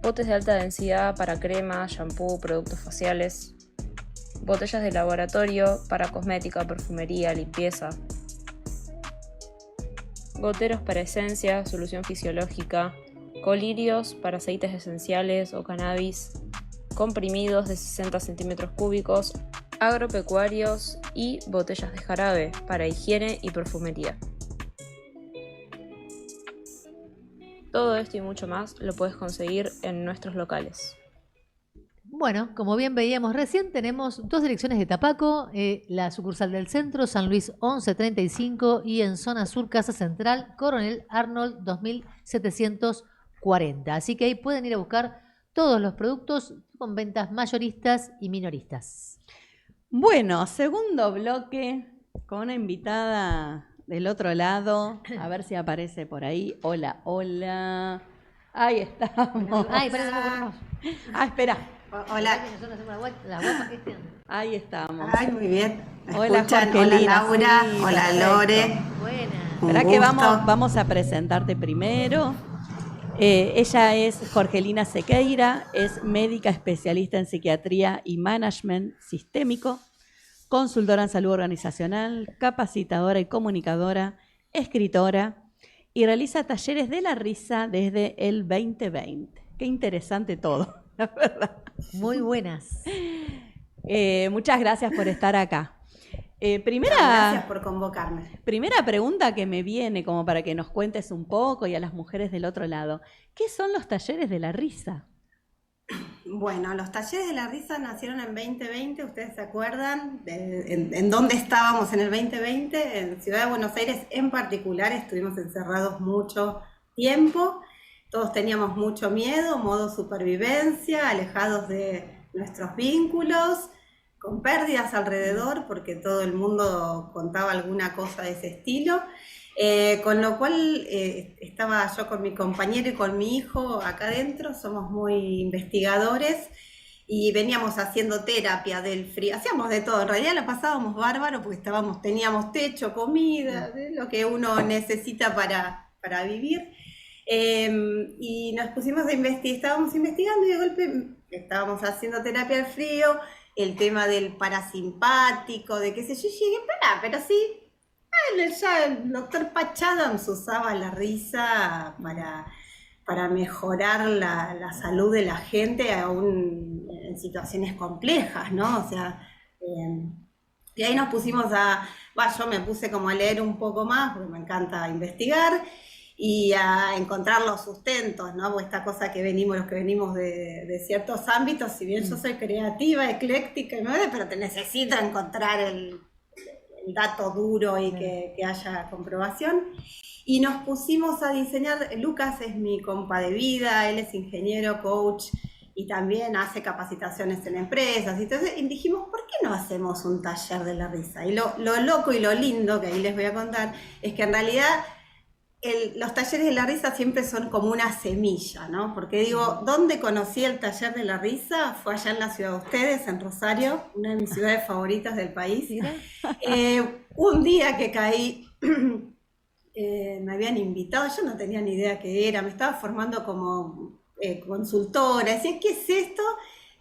botes de alta densidad para crema, shampoo, productos faciales, botellas de laboratorio para cosmética, perfumería, limpieza, goteros para esencia, solución fisiológica, colirios para aceites esenciales o cannabis, comprimidos de 60 centímetros cúbicos, agropecuarios y botellas de jarabe para higiene y perfumería. Todo esto y mucho más lo puedes conseguir en nuestros locales. Bueno, como bien veíamos recién, tenemos 2 direcciones de Tapaco, la sucursal del centro, San Luis 1135, y en zona sur, Casa Central, Coronel Arnold 2740. Así que ahí pueden ir a buscar todos los productos con ventas mayoristas y minoristas. Bueno, segundo bloque con una invitada del otro lado. A ver si aparece por ahí. Hola, hola. Ahí estamos. Ay, espera, espera. Hola. Ahí estamos. Ay, muy bien. ¿Me Hola, escuchan? Jorgelina. Hola, Laura. Sí, Hola, perfecto. Lore. Buena. Un Espera que gusto. vamos a presentarte primero. Ella es Jorgelina Sequeira, es médica especialista en psiquiatría y management sistémico, consultora en salud organizacional, capacitadora y comunicadora, escritora, y realiza talleres de la risa desde el 2020. Qué interesante todo, la verdad. Muy buenas. Muchas gracias por estar acá. Gracias por convocarme. Primera pregunta que me viene como para que nos cuentes un poco, y a las mujeres del otro lado. ¿Qué son los talleres de la risa? Bueno, los talleres de la risa nacieron en 2020, ¿ustedes se acuerdan? ¿En dónde estábamos en el 2020? En Ciudad de Buenos Aires en particular estuvimos encerrados mucho tiempo, todos teníamos mucho miedo, modo supervivencia, alejados de nuestros vínculos, con pérdidas alrededor, porque todo el mundo contaba alguna cosa de ese estilo. Con lo cual estaba yo con mi compañero y con mi hijo acá adentro, somos muy investigadores y veníamos haciendo terapia del frío, hacíamos de todo, en realidad la pasábamos bárbaro porque teníamos techo, comida, lo que uno necesita para vivir. Y nos pusimos a investigar, estábamos investigando y de golpe estábamos haciendo terapia del frío, el tema del parasimpático, de qué sé yo, y dije, pero sí. Ya el doctor Patch Adams usaba la risa para mejorar la salud de la gente aún en situaciones complejas, ¿no? O sea, y ahí nos pusimos yo me puse como a leer un poco más, porque me encanta investigar, y a encontrar los sustentos, ¿no? Pues esta cosa que los que venimos de ciertos ámbitos, si bien yo soy creativa, ecléctica, pero te necesito encontrar el dato duro y que haya comprobación. Y nos pusimos a diseñar. Lucas es mi compa de vida, él es ingeniero, coach y también hace capacitaciones en empresas. Entonces dijimos, ¿por qué no hacemos un taller de la risa? Y lo loco y lo lindo que ahí les voy a contar es que en realidad los talleres de la risa siempre son como una semilla, ¿no? Porque digo, ¿dónde conocí el taller de la risa? Fue allá en la ciudad de ustedes, en Rosario, una de mis ciudades favoritas del país. Un día que caí, me habían invitado, yo no tenía ni idea qué era, me estaba formando como consultora, decía, ¿qué es esto?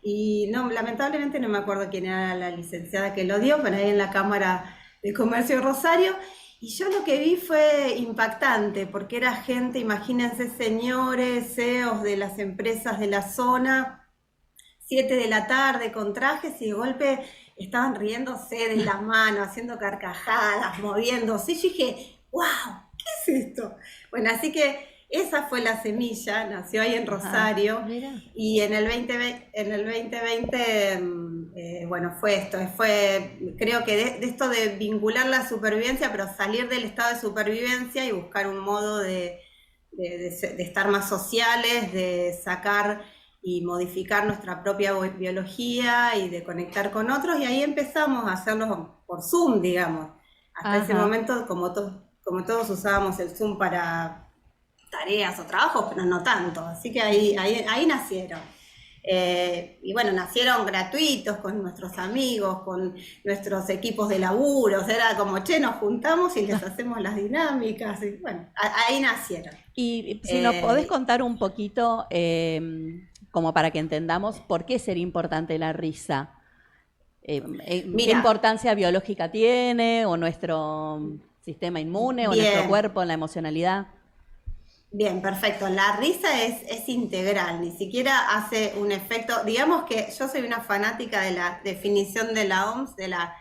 Y no, lamentablemente no me acuerdo quién era la licenciada que lo dio, pero ahí en la Cámara de Comercio de Rosario. Y yo lo que vi fue impactante, porque era gente, imagínense, señores, CEOs de las empresas de la zona, 7 de la tarde con trajes, y de golpe estaban riéndose de la mano, haciendo carcajadas, moviéndose. Y yo dije, wow, ¿qué es esto? Bueno, así que esa fue la semilla, nació ahí en Rosario. Mira. Y en el 2020, bueno, fue esto, creo que de esto de vincular la supervivencia, pero salir del estado de supervivencia y buscar un modo de estar más sociales, de sacar y modificar nuestra propia biología y de conectar con otros, y ahí empezamos a hacerlo por Zoom, digamos. Hasta ese momento, como todos usábamos el Zoom para tareas o trabajos, pero no tanto, así que ahí nacieron. Y bueno, nacieron gratuitos con nuestros amigos, con nuestros equipos de laburo, o sea, era como, nos juntamos y les hacemos las dinámicas, y bueno, ahí nacieron. Y si nos podés contar un poquito, como para que entendamos por qué sería importante la risa. ¿Qué importancia biológica tiene, o nuestro sistema inmune, o nuestro cuerpo, en la emocionalidad? Bien, perfecto. La risa es integral, ni siquiera hace un efecto. Digamos que yo soy una fanática de la definición de la OMS, de la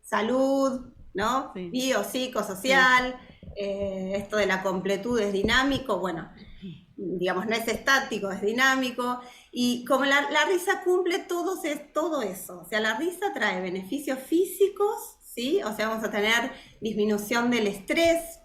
salud, ¿no? Sí. Biopsicosocial, esto de la completud es dinámico, bueno, digamos, no es estático, es dinámico. Y como la risa cumple todo eso, o sea, la risa trae beneficios físicos, ¿sí? O sea, vamos a tener disminución del estrés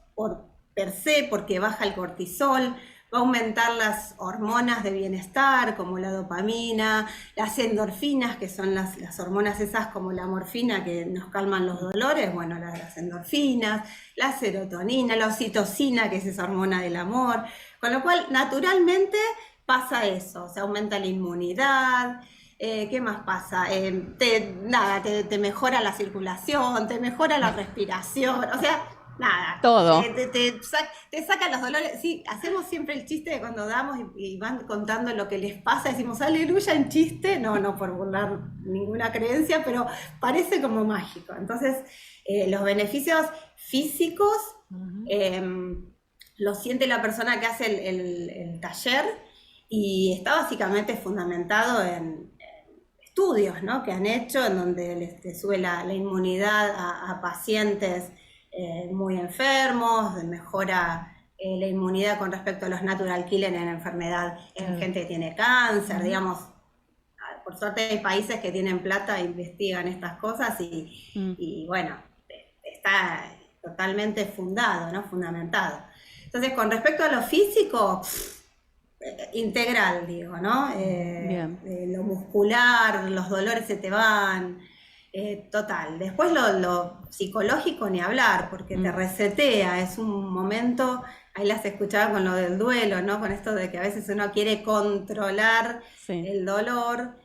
per se, porque baja el cortisol, va a aumentar las hormonas de bienestar, como la dopamina, las endorfinas, que son las hormonas esas como la morfina, que nos calman los dolores, bueno, las endorfinas, la serotonina, la oxitocina, que es esa hormona del amor, con lo cual, naturalmente, pasa eso, o sea, aumenta la inmunidad. ¿Qué más pasa? Te mejora la circulación, te mejora la respiración, o sea, nada. Todo. Te saca los dolores. Sí, hacemos siempre el chiste de cuando damos y van contando lo que les pasa, decimos aleluya en chiste, no por burlar ninguna creencia, pero parece como mágico. Entonces, los beneficios físicos los siente la persona que hace el taller, y está básicamente fundamentado en estudios, ¿no?, que han hecho, en donde les sube la inmunidad a pacientes muy enfermos, mejora la inmunidad con respecto a los natural killers en enfermedad, en gente que tiene cáncer, digamos. Por suerte hay países que tienen plata e investigan estas cosas, y bueno, está totalmente fundado, ¿no?, fundamentado. Entonces, con respecto a lo físico, integral, digo, ¿no? Lo muscular, los dolores se te van, total. Después lo psicológico ni hablar, porque te resetea, es un momento, ahí las escuchaba con lo del duelo, ¿no? Con esto de que a veces uno quiere controlar el dolor.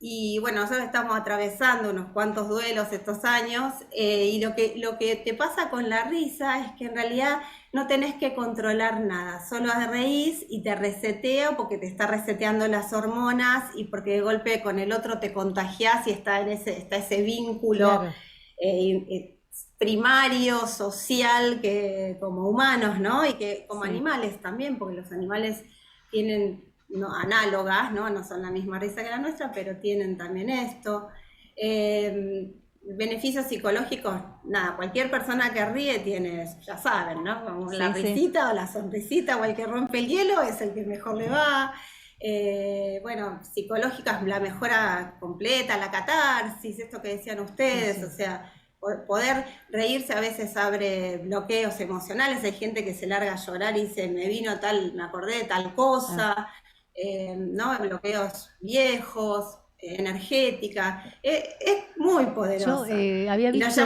Y bueno, nosotros estamos atravesando unos cuantos duelos estos años, y lo que te pasa con la risa es que en realidad no tenés que controlar nada, solo reís y te resetea, porque te está reseteando las hormonas, y porque de golpe con el otro te contagiás y está ese vínculo primario, social, que como humanos, ¿no? Y que como animales también, porque los animales tienen análogas, ¿no? No son la misma risa que la nuestra, pero tienen también esto. Beneficios psicológicos, nada, cualquier persona que ríe tiene, ya saben, ¿no? Como la risita o la sonrisita, o el que rompe el hielo es el que mejor le va. Bueno, psicológicas, la mejora completa, la catarsis, esto que decían ustedes, o sea, poder reírse a veces abre bloqueos emocionales. Hay gente que se larga a llorar y dice, me acordé de tal cosa, ¿no? Bloqueos viejos, energética, es muy poderosa. Yo había visto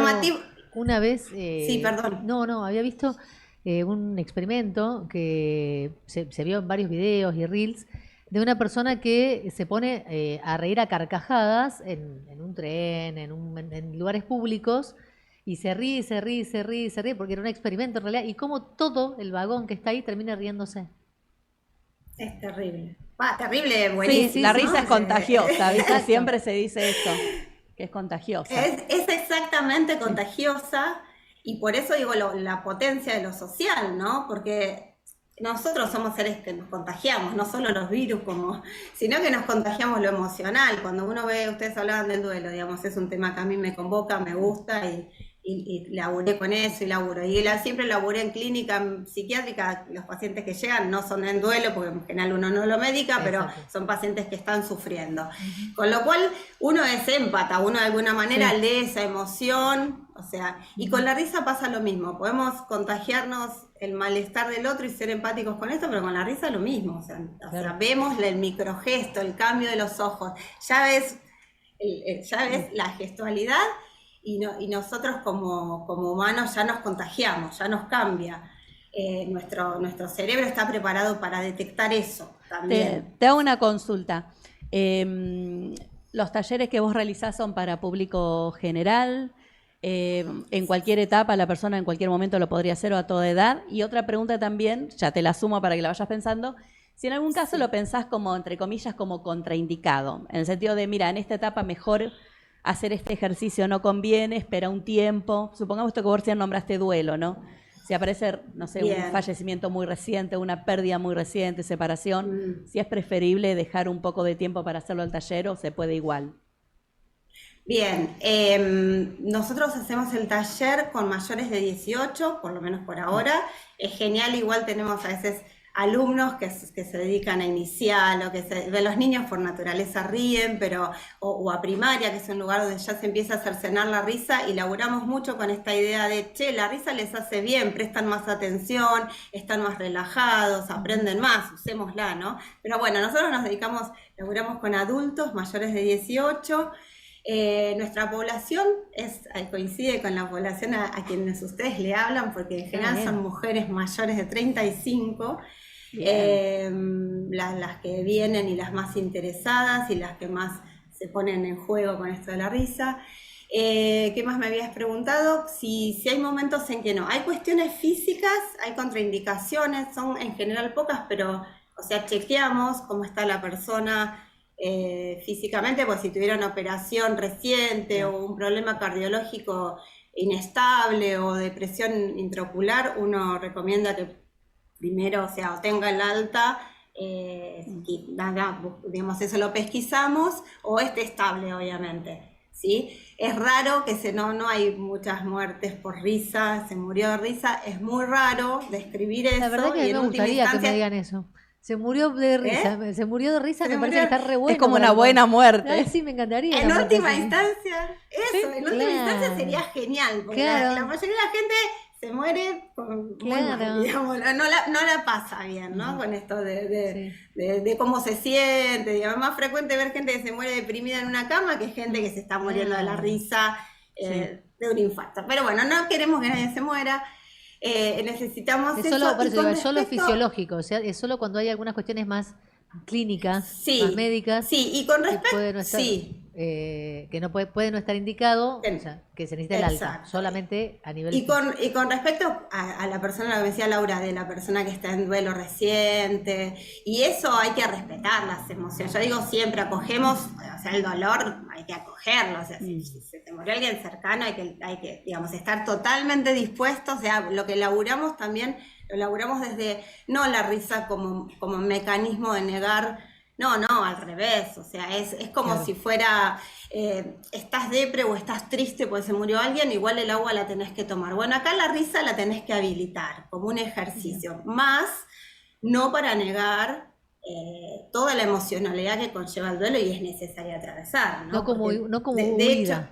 una vez... sí, perdón. No, había visto un experimento que se vio en varios videos y reels, de una persona que se pone a reír a carcajadas en un tren, en lugares públicos, y se ríe, porque era un experimento en realidad, y como todo el vagón que está ahí termina riéndose. Es terrible. Terrible, buenísimo. Sí, la risa es contagiosa, ¿viste? Siempre se dice eso, que es contagiosa. Es exactamente contagiosa, y por eso digo la potencia de lo social, ¿no? Porque nosotros somos seres que nos contagiamos, no solo los virus, sino que nos contagiamos lo emocional. Cuando uno ve, ustedes hablaban del duelo, digamos, es un tema que a mí me convoca, me gusta, y y laburé con eso y laburo. Siempre laburé en clínica psiquiátrica. Los pacientes que llegan no son en duelo, porque en general uno no lo medica, pero son pacientes que están sufriendo. Con lo cual uno es empata, uno de alguna manera lee esa emoción, o sea, y con la risa pasa lo mismo. Podemos contagiarnos el malestar del otro y ser empáticos con esto, pero con la risa lo mismo. O sea, vemos el microgesto, el cambio de los ojos, ya ves la gestualidad. Y nosotros como humanos ya nos contagiamos, ya nos cambia. Nuestro cerebro está preparado para detectar eso también. Te hago una consulta. ¿Los talleres que vos realizás son para público general? En cualquier etapa, la persona en cualquier momento lo podría hacer o a toda edad. Y otra pregunta también, ya te la sumo para que la vayas pensando, si en algún caso lo pensás como, entre comillas, como contraindicado, en el sentido de, mira, en esta etapa mejor hacer este ejercicio no conviene, espera un tiempo. Supongamos esto que vos recién nombraste duelo, ¿no? Si aparece, no sé, un fallecimiento muy reciente, una pérdida muy reciente, separación, si es preferible dejar un poco de tiempo para hacerlo al taller o se puede igual. Bien, nosotros hacemos el taller con mayores de 18, por lo menos por ahora. Es genial, igual tenemos a veces alumnos que se dedican a inicial, los niños por naturaleza ríen, o a primaria, que es un lugar donde ya se empieza a cercenar la risa, y laburamos mucho con esta idea de, la risa les hace bien, prestan más atención, están más relajados, aprenden más, usémosla, ¿no? Pero bueno, nosotros laburamos con adultos mayores de 18, nuestra población coincide con la población a quienes ustedes le hablan, porque en general son mujeres mayores de 35, las que vienen y las más interesadas y las que más se ponen en juego con esto de la risa. ¿Qué más me habías preguntado? Si hay momentos en que no. Hay cuestiones físicas, hay contraindicaciones, son en general pocas, pero, o sea, chequeamos cómo está la persona físicamente, pues si tuviera una operación reciente o un problema cardiológico inestable o depresión intraocular, uno recomienda que primero, o sea, o tenga el alta, digamos, eso lo pesquisamos, o esté estable, obviamente, ¿sí? Es raro no hay muchas muertes por risa, se murió de risa, es muy raro describir eso. La verdad que me gustaría que me digan eso. Se murió de risa, me parece que está re bueno. Es como una buena muerte. Ay, sí, me encantaría. En última instancia, última instancia sería genial, porque la mayoría de la gente se muere muy mal, digamos, no la pasa bien, ¿no? Con esto de cómo se siente, digamos, es más frecuente ver gente que se muere deprimida en una cama que gente que se está muriendo de la risa de un infarto. Pero bueno, no queremos que nadie se muera. Necesitamos es solo fisiológico, o sea, es solo cuando hay algunas cuestiones más clínicas, más médicas, y con respecto, que no puede no estar indicado, o sea, que se necesita el alta, solamente a nivel y con respecto a la persona, lo que decía Laura, de la persona que está en duelo reciente, y eso hay que respetar las emociones. Yo digo siempre, acogemos, o sea, el dolor hay que acogerlo, o sea, si se te murió alguien cercano hay que, digamos, estar totalmente dispuestos. O sea, lo que laburamos también, lo laburamos desde, no la risa como mecanismo de negar, no, al revés, o sea, es como si fuera, estás depre o estás triste porque se murió alguien, igual el agua la tenés que tomar. Bueno, acá la risa la tenés que habilitar como un ejercicio, más no para negar toda la emocionalidad que conlleva el duelo y es necesaria atravesar, ¿no? No como huida.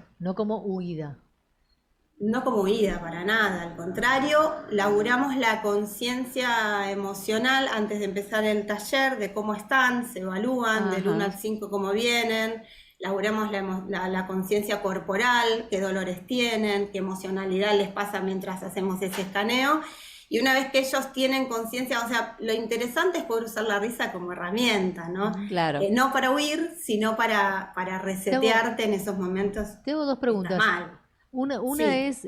No como huida, para nada, al contrario, laburamos la conciencia emocional antes de empezar el taller, de cómo están, se evalúan del 1 al 5 cómo vienen, laburamos la conciencia corporal, qué dolores tienen, qué emocionalidad les pasa mientras hacemos ese escaneo, y una vez que ellos tienen conciencia, o sea, lo interesante es poder usar la risa como herramienta, ¿no? Claro. No para huir, sino para resetearte en esos momentos. Tengo dos preguntas. Mal. Una es,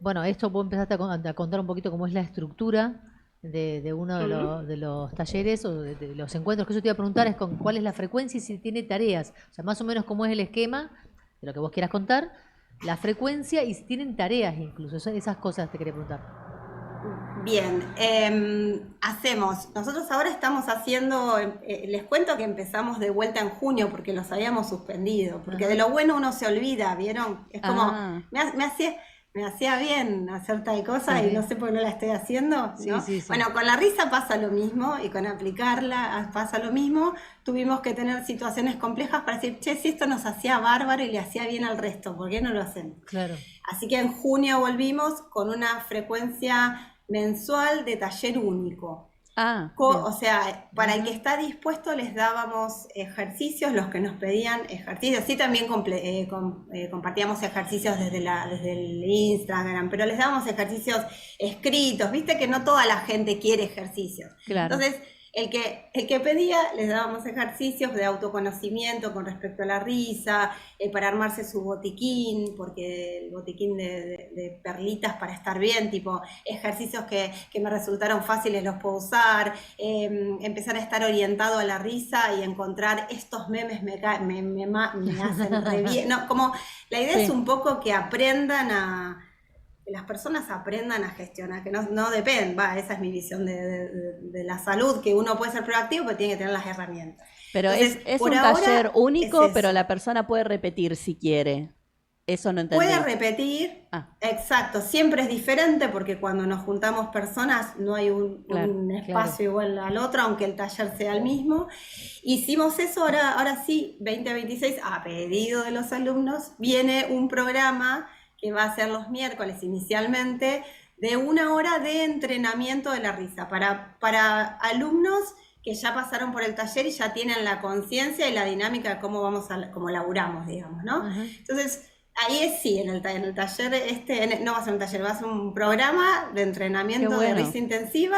bueno, esto vos empezaste a contar un poquito cómo es la estructura de uno de los talleres o de los encuentros, que yo te iba a preguntar es con cuál es la frecuencia y si tiene tareas, o sea, más o menos cómo es el esquema de lo que vos quieras contar, la frecuencia y si tienen tareas incluso, esas cosas te quería preguntar. Bien, nosotros ahora estamos haciendo, les cuento que empezamos de vuelta en junio porque los habíamos suspendido, porque de lo bueno uno se olvida, ¿vieron? Es como, me hacía bien hacer tal cosa y no sé por qué no la estoy haciendo, ¿no? Sí. Bueno, con la risa pasa lo mismo y con aplicarla pasa lo mismo. Tuvimos que tener situaciones complejas para decir, che, si esto nos hacía bárbaro y le hacía bien al resto, ¿por qué no lo hacemos? Claro. Así que en junio volvimos con una frecuencia mensual de taller único. O sea, para el que está dispuesto les dábamos ejercicios, los que nos pedían ejercicios. Sí, también compartíamos ejercicios desde el Instagram, pero les dábamos ejercicios escritos. Viste que no toda la gente quiere ejercicios. Claro. Entonces, el que pedía, les dábamos ejercicios de autoconocimiento con respecto a la risa, para armarse su botiquín, porque el botiquín de perlitas para estar bien, tipo ejercicios que me resultaron fáciles los puedo usar, empezar a estar orientado a la risa y encontrar estos memes me hacen re bien. No, como la idea es un poco que aprendan que las personas aprendan a gestionar, que no dependen, esa es mi visión de la salud, que uno puede ser proactivo, pero tiene que tener las herramientas. Pero entonces, es por un ahora, taller único, es pero eso. la persona puede repetir si quiere. Eso no entendí. Puede repetir, exacto, siempre es diferente porque cuando nos juntamos personas no hay un espacio igual al otro, aunque el taller sea el mismo. Hicimos eso, ahora sí, 2026, a pedido de los alumnos, viene un programa que va a ser los miércoles inicialmente, de 1 hora de entrenamiento de la risa, para alumnos que ya pasaron por el taller y ya tienen la conciencia y la dinámica de cómo laburamos, digamos, ¿no? Entonces, ahí sí, en el taller no va a ser un taller, va a ser un programa de entrenamiento de risa intensiva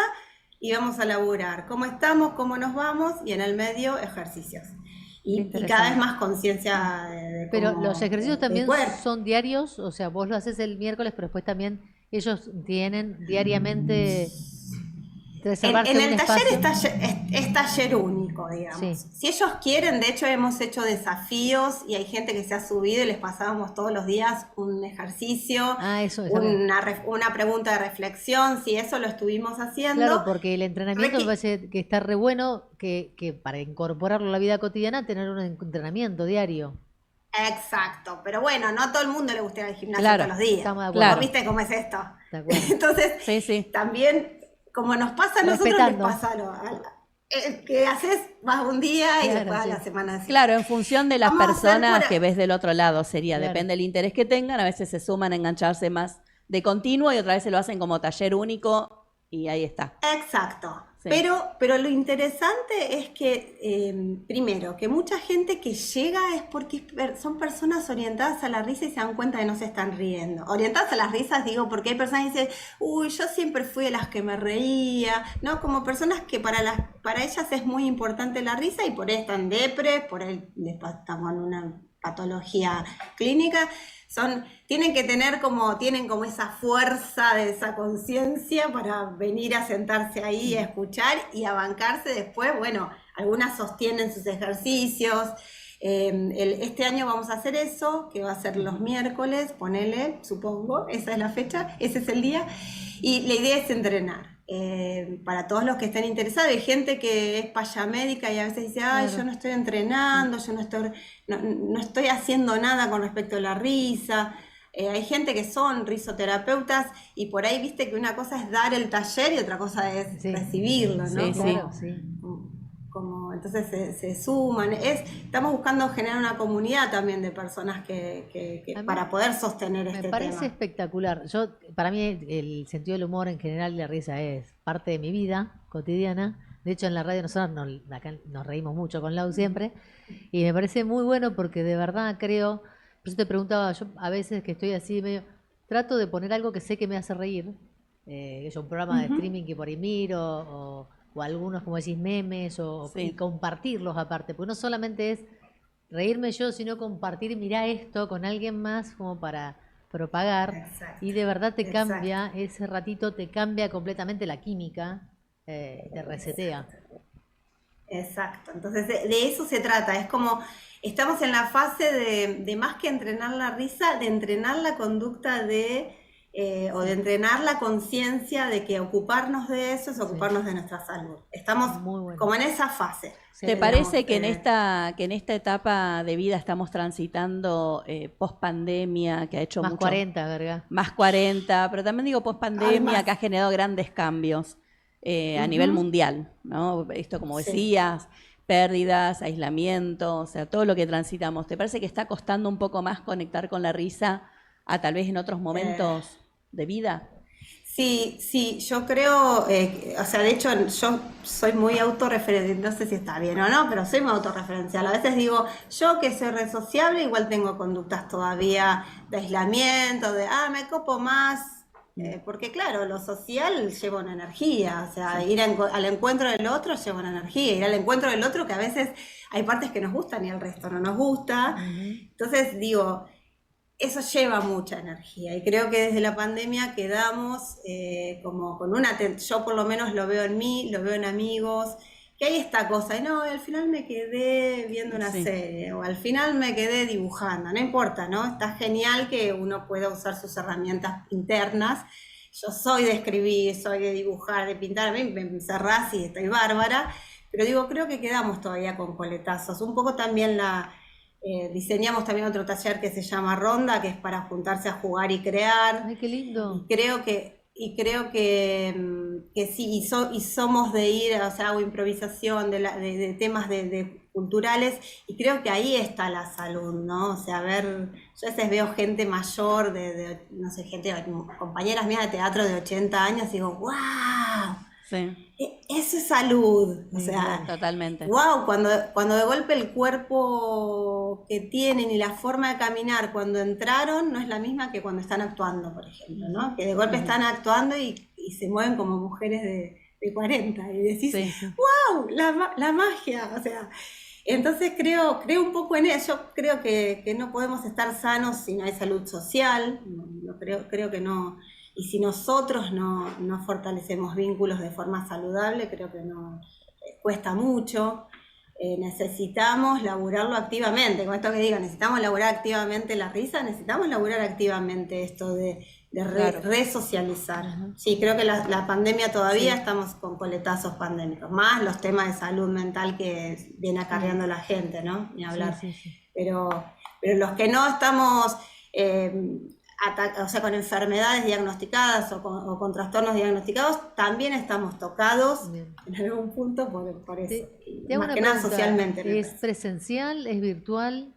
y vamos a laburar cómo estamos, cómo nos vamos y en el medio ejercicios. Y cada vez más conciencia de Pero cómo, los ejercicios también cuerpo. son diarios, o sea, vos lo haces el miércoles, pero después también ellos tienen diariamente reservarse en un el taller espacio. es taller único, digamos. Sí. Si ellos quieren, de hecho hemos hecho desafíos y hay gente que se ha subido y les pasábamos todos los días un ejercicio, Eso una pregunta de reflexión, si eso lo estuvimos haciendo. Claro, porque el entrenamiento me parece que está re bueno que para incorporarlo a la vida cotidiana, tener un entrenamiento diario. Exacto, pero bueno, no a todo el mundo le gusta ir al gimnasio Claro, todos los días. estamos de acuerdo. ¿Vos viste cómo es esto? De acuerdo. Entonces, también, como nos pasa a nosotros, les Respetando. pasa que haces, vas un día y Claro, después a sí. la semana siguiente. Claro, en función de las Vamos a hacer personas que ves del otro lado sería, depende del interés que tengan, a veces se suman a engancharse más de continuo y otra vez se lo hacen como taller único y ahí está. Exacto. Sí. Pero lo interesante es que, primero, que mucha gente que llega es porque son personas orientadas a la risa y se dan cuenta que no se están riendo. Orientadas a las risas, digo, porque hay personas que dicen, uy, yo siempre fui de las que me reía, ¿no? Como personas que para ellas es muy importante la risa y por ahí están depres, por ahí estamos en una patología clínica. Tienen como esa fuerza de esa conciencia para venir a sentarse ahí, a escuchar y a bancarse después. Bueno, algunas sostienen sus ejercicios. Este año vamos a hacer eso, que va a ser los miércoles, ponele, supongo, esa es la fecha, ese es el día. Y la idea es entrenar. Para todos los que estén interesados, hay gente que es payamédica y a veces dice, ay, yo no estoy entrenando, yo no estoy haciendo nada con respecto a la risa. Hay gente que son risoterapeutas y por ahí viste que una cosa es dar el taller y otra cosa es recibirlo, ¿no? Sí, claro, Entonces se suman. Estamos buscando generar una comunidad también de personas que para poder sostener este tema. Me parece espectacular. Para mí el sentido del humor en general y la risa es parte de mi vida cotidiana. De hecho, en la radio nosotros acá nos reímos mucho con Lau siempre. Y me parece muy bueno porque de verdad creo, por eso te preguntaba, yo a veces que estoy así medio, trato de poner algo que sé que me hace reír. Un programa de streaming que por ahí miro o algunos, como decís, memes y compartirlos aparte, porque no solamente es reírme yo, sino compartir, mirá esto con alguien más como para propagar. Exacto. Y de verdad te cambia, ese ratito te cambia completamente la química, te resetea. Exacto, entonces de eso se trata, es como estamos en la fase de más que entrenar la risa, de entrenar la conducta de o de entrenar la conciencia de que ocuparnos de eso es ocuparnos de nuestra salud. Estamos Muy bueno. como en esa fase. ¿Te parece que en esta etapa de vida estamos transitando post pandemia, que ha hecho Más mucho, 40, verga. más 40, pero también digo post pandemia, que ha generado grandes cambios a nivel mundial, ¿no? Esto, como decías, pérdidas, aislamiento, o sea, todo lo que transitamos. ¿Te parece que está costando un poco más conectar con la risa a tal vez en otros momentos de vida? Sí, yo creo, o sea, de hecho yo soy muy autorreferencial, no sé si está bien o no, pero soy muy autorreferencial. A veces digo, yo que soy re sociable, igual tengo conductas todavía de aislamiento, de, me copo más, porque claro, lo social lleva una energía, o sea, ir al encuentro del otro lleva una energía, ir al encuentro del otro que a veces hay partes que nos gustan y el resto no nos gusta. Entonces digo, eso lleva mucha energía y creo que desde la pandemia quedamos como con una, yo por lo menos lo veo en mí, lo veo en amigos, que hay esta cosa, y no, al final me quedé viendo una serie o al final me quedé dibujando, no importa, ¿no? Está genial que uno pueda usar sus herramientas internas. Yo soy de escribir, soy de dibujar, de pintar, a mí me encerrás y estoy bárbara, pero digo, creo que quedamos todavía con coletazos, un poco también diseñamos también otro taller que se llama Ronda, que es para juntarse a jugar y crear. Ay, qué lindo. Y creo que sí, y somos de ir, o sea, hago improvisación de temas de culturales, y creo que ahí está la salud, ¿no? O sea, yo a veces veo gente mayor, no sé, compañeras mías de teatro de 80 años, y digo, ¡wow! Sí. Eso es salud, o sea, totalmente. Wow, cuando de golpe el cuerpo que tienen y la forma de caminar cuando entraron no es la misma que cuando están actuando, por ejemplo, ¿no? Que de golpe están actuando y se mueven como mujeres de 40 y decís, wow, la magia, o sea, entonces creo un poco en eso. Yo creo que no podemos estar sanos si no hay salud social, creo que no. Y si nosotros no fortalecemos vínculos de forma saludable, creo que no cuesta mucho. Necesitamos laburarlo activamente. Con esto que digo, necesitamos laburar activamente la risa, necesitamos laburar activamente esto de resocializar. Sí, creo que la pandemia todavía estamos con coletazos pandémicos, más los temas de salud mental que viene acarreando la gente, ¿no? Ni hablar. Sí. Pero los que no estamos... o sea, con enfermedades diagnosticadas o con trastornos diagnosticados, también estamos tocados en algún punto por eso. Más que nada socialmente. ¿Es presencial? ¿Es virtual?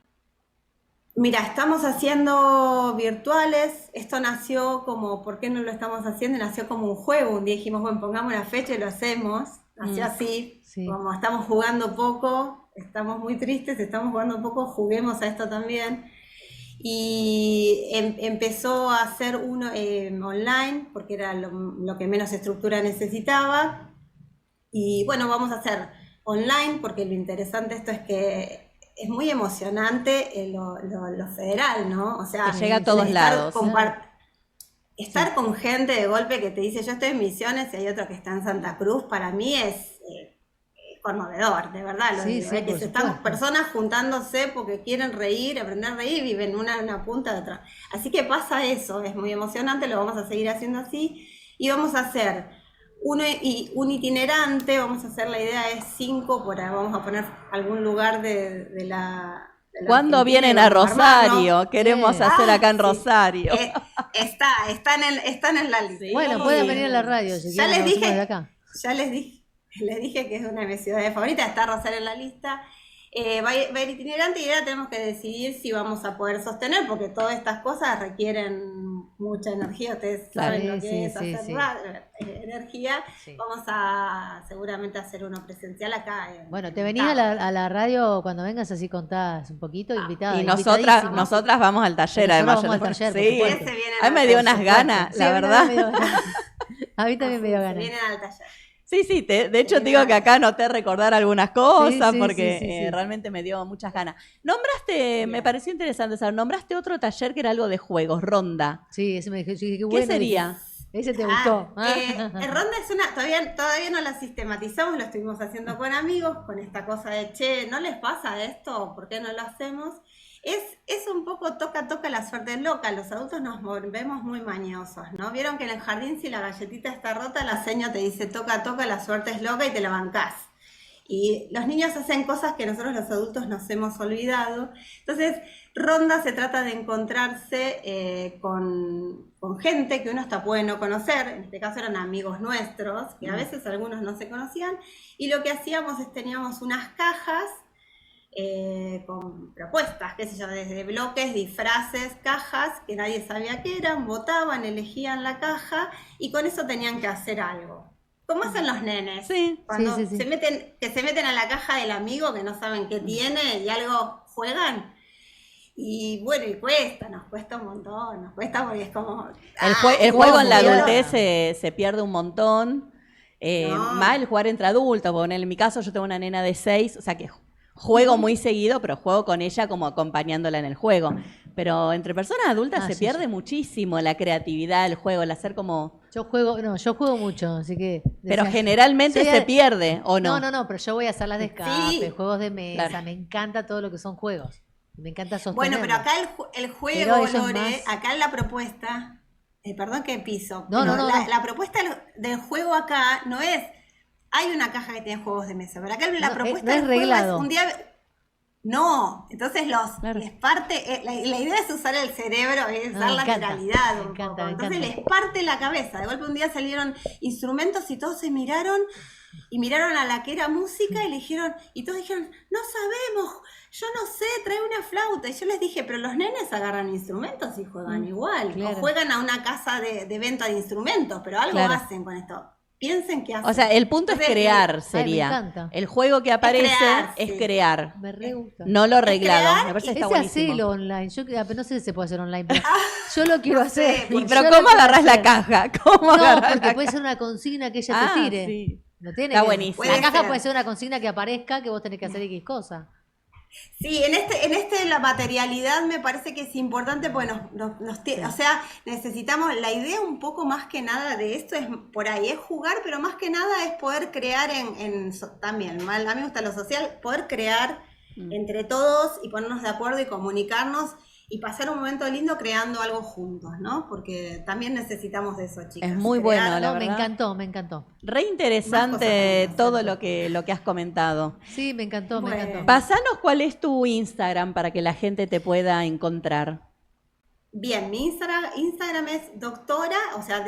Mira, estamos haciendo virtuales. Esto nació como, ¿por qué no lo estamos haciendo? Nació como un juego. Un día dijimos, bueno, pongamos una fecha y lo hacemos. Nació así, como estamos jugando poco, estamos muy tristes, estamos jugando poco, juguemos a esto también. Y empezó a hacer uno online, porque era lo que menos estructura necesitaba. Y bueno, vamos a hacer online, porque lo interesante de esto es que es muy emocionante lo federal, ¿no? O sea, que llega a todos lados. Estar con gente de golpe que te dice, yo estoy en Misiones y hay otro que está en Santa Cruz, para mí es... conmovedor, de verdad, lo digo, que están personas juntándose porque quieren reír, aprender a reír, viven una punta de otra. Así que pasa eso, es muy emocionante, lo vamos a seguir haciendo así, y vamos a hacer un itinerante, vamos a hacer, la idea es 5, vamos a poner algún lugar de la... ¿Cuándo vienen a Rosario? Queremos hacer acá en Rosario. Están en la lista. Bueno, pueden venir a la radio si ya quieren, les dije, de acá. Les dije que es una de mis ciudades favoritas, está Rosario en la lista. Va a ir itinerante y ahora tenemos que decidir si vamos a poder sostener, porque todas estas cosas requieren mucha energía. Ustedes saben lo que es hacer energía. Sí. Vamos a seguramente hacer uno presencial acá. Bueno, te venís a la radio cuando vengas, así contás un poquito, invitada. Y nosotras vamos al taller, además. Vamos al taller, sí. A mí me dio unas ganas, la verdad. A mí también me dio ganas. Vienen al taller. Sí, de hecho te digo que acá anoté recordar algunas cosas porque realmente me dio muchas ganas. Nombraste, me pareció interesante saber, nombraste otro taller que era algo de juegos, Ronda. Sí, ese me dije, qué bueno. ¿Qué sería? Ese te gustó. Ronda es todavía no la sistematizamos, lo estuvimos haciendo con amigos, con esta cosa de, che, ¿no les pasa esto? ¿Por qué no lo hacemos? Es un poco toca la suerte loca. Los adultos nos volvemos muy mañosos, ¿no? Vieron que en el jardín si la galletita está rota, la seño te dice toca, la suerte es loca y te la bancás. Y los niños hacen cosas que nosotros los adultos nos hemos olvidado. Entonces, Ronda se trata de encontrarse con gente que uno hasta puede no conocer. En este caso eran amigos nuestros, que a veces algunos no se conocían. Y lo que hacíamos es teníamos unas cajas con propuestas, qué sé yo, desde bloques, disfraces, cajas, que nadie sabía qué eran, votaban, elegían la caja y con eso tenían que hacer algo. ¿Cómo hacen los nenes? Sí, cuando sí. se meten a la caja del amigo que no saben qué tiene y algo juegan. Y bueno, nos cuesta un montón, nos cuesta porque es como... El juego en la claro. adultez se pierde un montón. No. Más el jugar entre adultos, porque en mi caso yo tengo una nena de 6, o sea que juego muy seguido, pero juego con ella como acompañándola en el juego. Pero entre personas adultas se pierde muchísimo la creatividad, el juego, el hacer como... Yo juego mucho, así que... Pero generalmente se pierde, ¿o no? No, pero yo voy a salas de escape, Sí. juegos de mesa, Claro. me encanta todo lo que son juegos. Me encanta sostenerlo. Bueno, pero acá el Pero juego, eso es Lore, más- acá en la propuesta, perdón que piso, No, pero no. la propuesta del juego acá no es, hay una caja que tiene juegos de mesa, pero acá la No, propuesta no es del juego reglado. es un día... No, entonces Claro. les parte, la idea es usar el cerebro y usar la encanta, naturalidad me un encanta, poco. me Entonces encanta. les parte la cabeza. De golpe un día salieron instrumentos y todos se miraron y miraron a la que era música y le dijeron, y todos dijeron, no sabemos, yo no sé, trae una flauta. Y yo les dije, pero los nenes agarran instrumentos y juegan igual. claro. O juegan a una casa de venta de instrumentos, pero algo Claro. hacen con esto. Piensen qué hacen. O sea, el punto es Entonces, crear, me sería. encanta. El juego que aparece es crear, crear, sí. Me re gusta. no lo reglado. crear Me parece que Ese está buenísimo. hacelo online. Yo no sé si se puede hacer online, pero yo lo quiero No sé, hacer. Y Yo pero Yo ¿cómo lo quiero agarrás la hacer. caja? ¿Cómo No, agarrás porque la puede caja? ser una consigna que ella Ah, te tire. sí. No tiene Está que- buenísimo. La Puede caja ser. puede ser una consigna que aparezca que vos tenés que hacer X cosa. Sí, en la materialidad me parece que es importante, pues o sea, necesitamos, la idea un poco más que nada de esto es por ahí, es jugar, pero más que nada es poder crear también, a mí me gusta lo social, poder crear entre todos y ponernos de acuerdo y comunicarnos y pasar un momento lindo creando algo juntos, ¿no? Porque también necesitamos de eso, chicas. Es muy crear- bueno, la No, me verdad. encantó, me encantó. Re Más interesante cosas todo también. lo que has comentado. Sí, me encantó, me Bueno. encantó. Pasanos cuál es tu Instagram para que la gente te pueda encontrar. Bien, mi Instagram es doctora, o sea,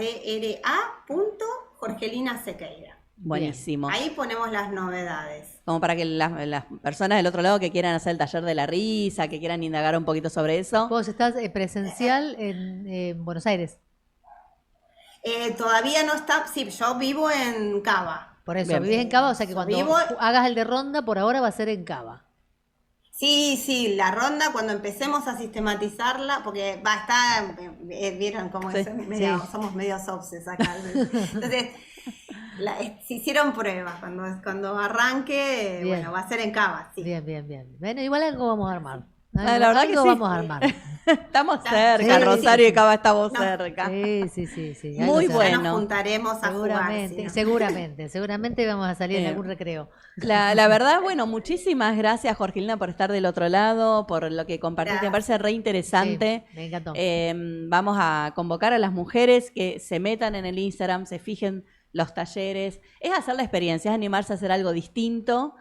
DRA.Jorgelina Sequeira. Buenísimo. Ahí ponemos las novedades. Como para que las personas del otro lado que quieran hacer el taller de la risa, que quieran indagar un poquito sobre eso. Vos estás presencial en Buenos Aires. Todavía no está, sí, yo vivo en Cava. Por eso, Bien. vivís en Cava, o sea que cuando Vivo- hagas el de ronda, por ahora va a ser en Cava. Sí, la ronda cuando empecemos a sistematizarla, porque vieron cómo Sí, es, sí. somos medio obses acá. Entonces, se hicieron pruebas, cuando arranque, Bien. bueno, va a ser en Cava, sí. Bien. Bueno, igual algo vamos a armar. La verdad que Algo sí. vamos a armar. Estamos cerca, Sí, Rosario sí. y Cava estamos No. cerca. Sí. Muy algo se- bueno. Ya nos juntaremos a Seguramente, jugar. seguramente vamos a salir en Bien. algún recreo. La verdad, bueno, muchísimas gracias, Jorgelina, por estar del otro lado, por lo que compartiste. Me Gracias. parece re interesante. Sí, me encantó. Vamos a convocar a las mujeres que se metan en el Instagram, se fijen los talleres. Es hacer la experiencia, es animarse a hacer algo distinto,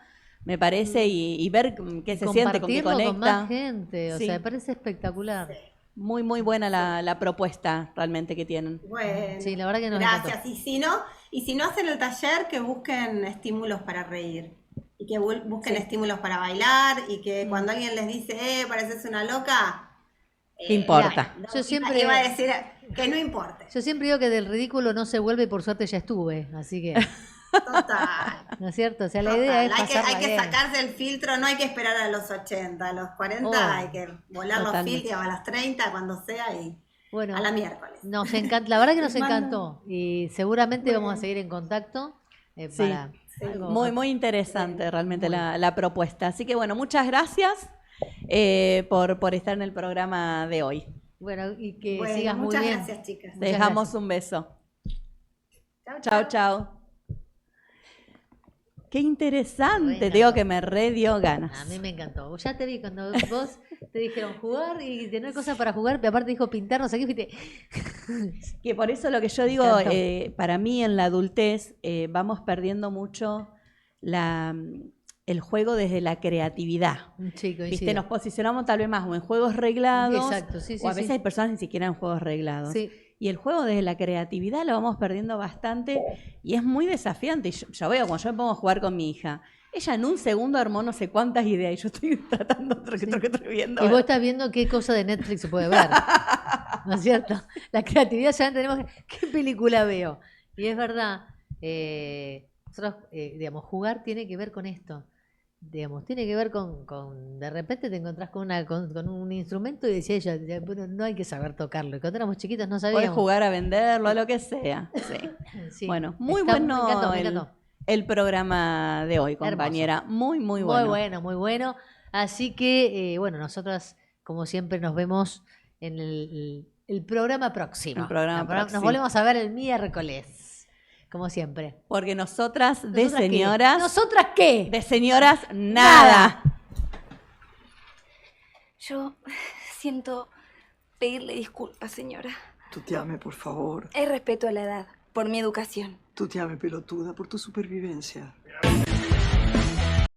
me parece, y ver qué se siente, con qué Compartirlo con conecta. más gente, o Sí. sea, me parece espectacular. Muy, muy buena la propuesta realmente que tienen. Bueno, Sí, la verdad que nos gracias. encantó. Y si no hacen el taller, que busquen estímulos para reír. Y que busquen estímulos para bailar. Y que cuando alguien les dice, pareces una loca. ¿Qué importa? no, Yo siempre- iba a decir que no importe. Yo siempre digo que del ridículo no se vuelve y por suerte ya estuve, así que, Total. ¿no es cierto? O sea, la Total. idea es Hay que pasarla bien. sacarse el filtro, no hay que esperar a los 80, a los 40, Oh, hay que volar los totalmente. filtros a los 30, cuando sea, y Bueno, a la miércoles. nos encanta, la verdad que nos Les mando- encantó y seguramente vamos a seguir en contacto Sí. para Sí. algo- Muy, muy interesante realmente Muy la propuesta. Así que bueno, muchas gracias por estar en el programa de hoy. Bueno, y que Bueno, sigas muy muchas bien. gracias, chicas. Te Muchas dejamos gracias. un beso. Chau, Chao, chao. Qué interesante, Re digo encantó. que me re dio ganas. A mí me encantó. Ya te vi cuando vos Te dijeron jugar y tener cosas para jugar, pero aparte dijo pintar, no sé qué, viste. Que por eso lo que yo digo, para mí en la adultez vamos perdiendo mucho el juego desde la creatividad. Sí, ¿Viste? coincido. Nos posicionamos tal vez más o en juegos reglados, Exacto, sí, o a veces hay personas ni siquiera en juegos reglados. Sí. Y el juego desde la creatividad lo vamos perdiendo bastante y es muy desafiante. Yo veo, cuando yo me pongo a jugar con mi hija, ella en un segundo armó no sé cuántas ideas y yo estoy tratando otro que estoy viendo. Y vos estás viendo qué cosa de Netflix se puede ver. ¿No es cierto? La creatividad ya tenemos qué película veo. Y es verdad, nosotros, digamos, jugar tiene que ver con esto. Digamos, tiene que ver con de repente te encontrás con un instrumento y decía ella, bueno, no hay que saber tocarlo. Y cuando éramos chiquitos no sabíamos. Podés jugar a venderlo, a lo que sea. Sí. Sí. Bueno, muy Está- bueno me encantó. el programa de hoy, compañera. Muy bueno. Muy bueno. Así que, bueno, nosotras, como siempre, nos vemos en el programa próximo. El programa próximo. Nos volvemos a ver el miércoles, como siempre. Porque nosotras de ¿Nosotras qué? señoras... ¿Nosotras qué? De señoras, nada. Yo siento pedirle disculpas, señora. Tuteame, por favor. Es respeto a la edad, por mi educación. Tuteame, pelotuda, por tu supervivencia.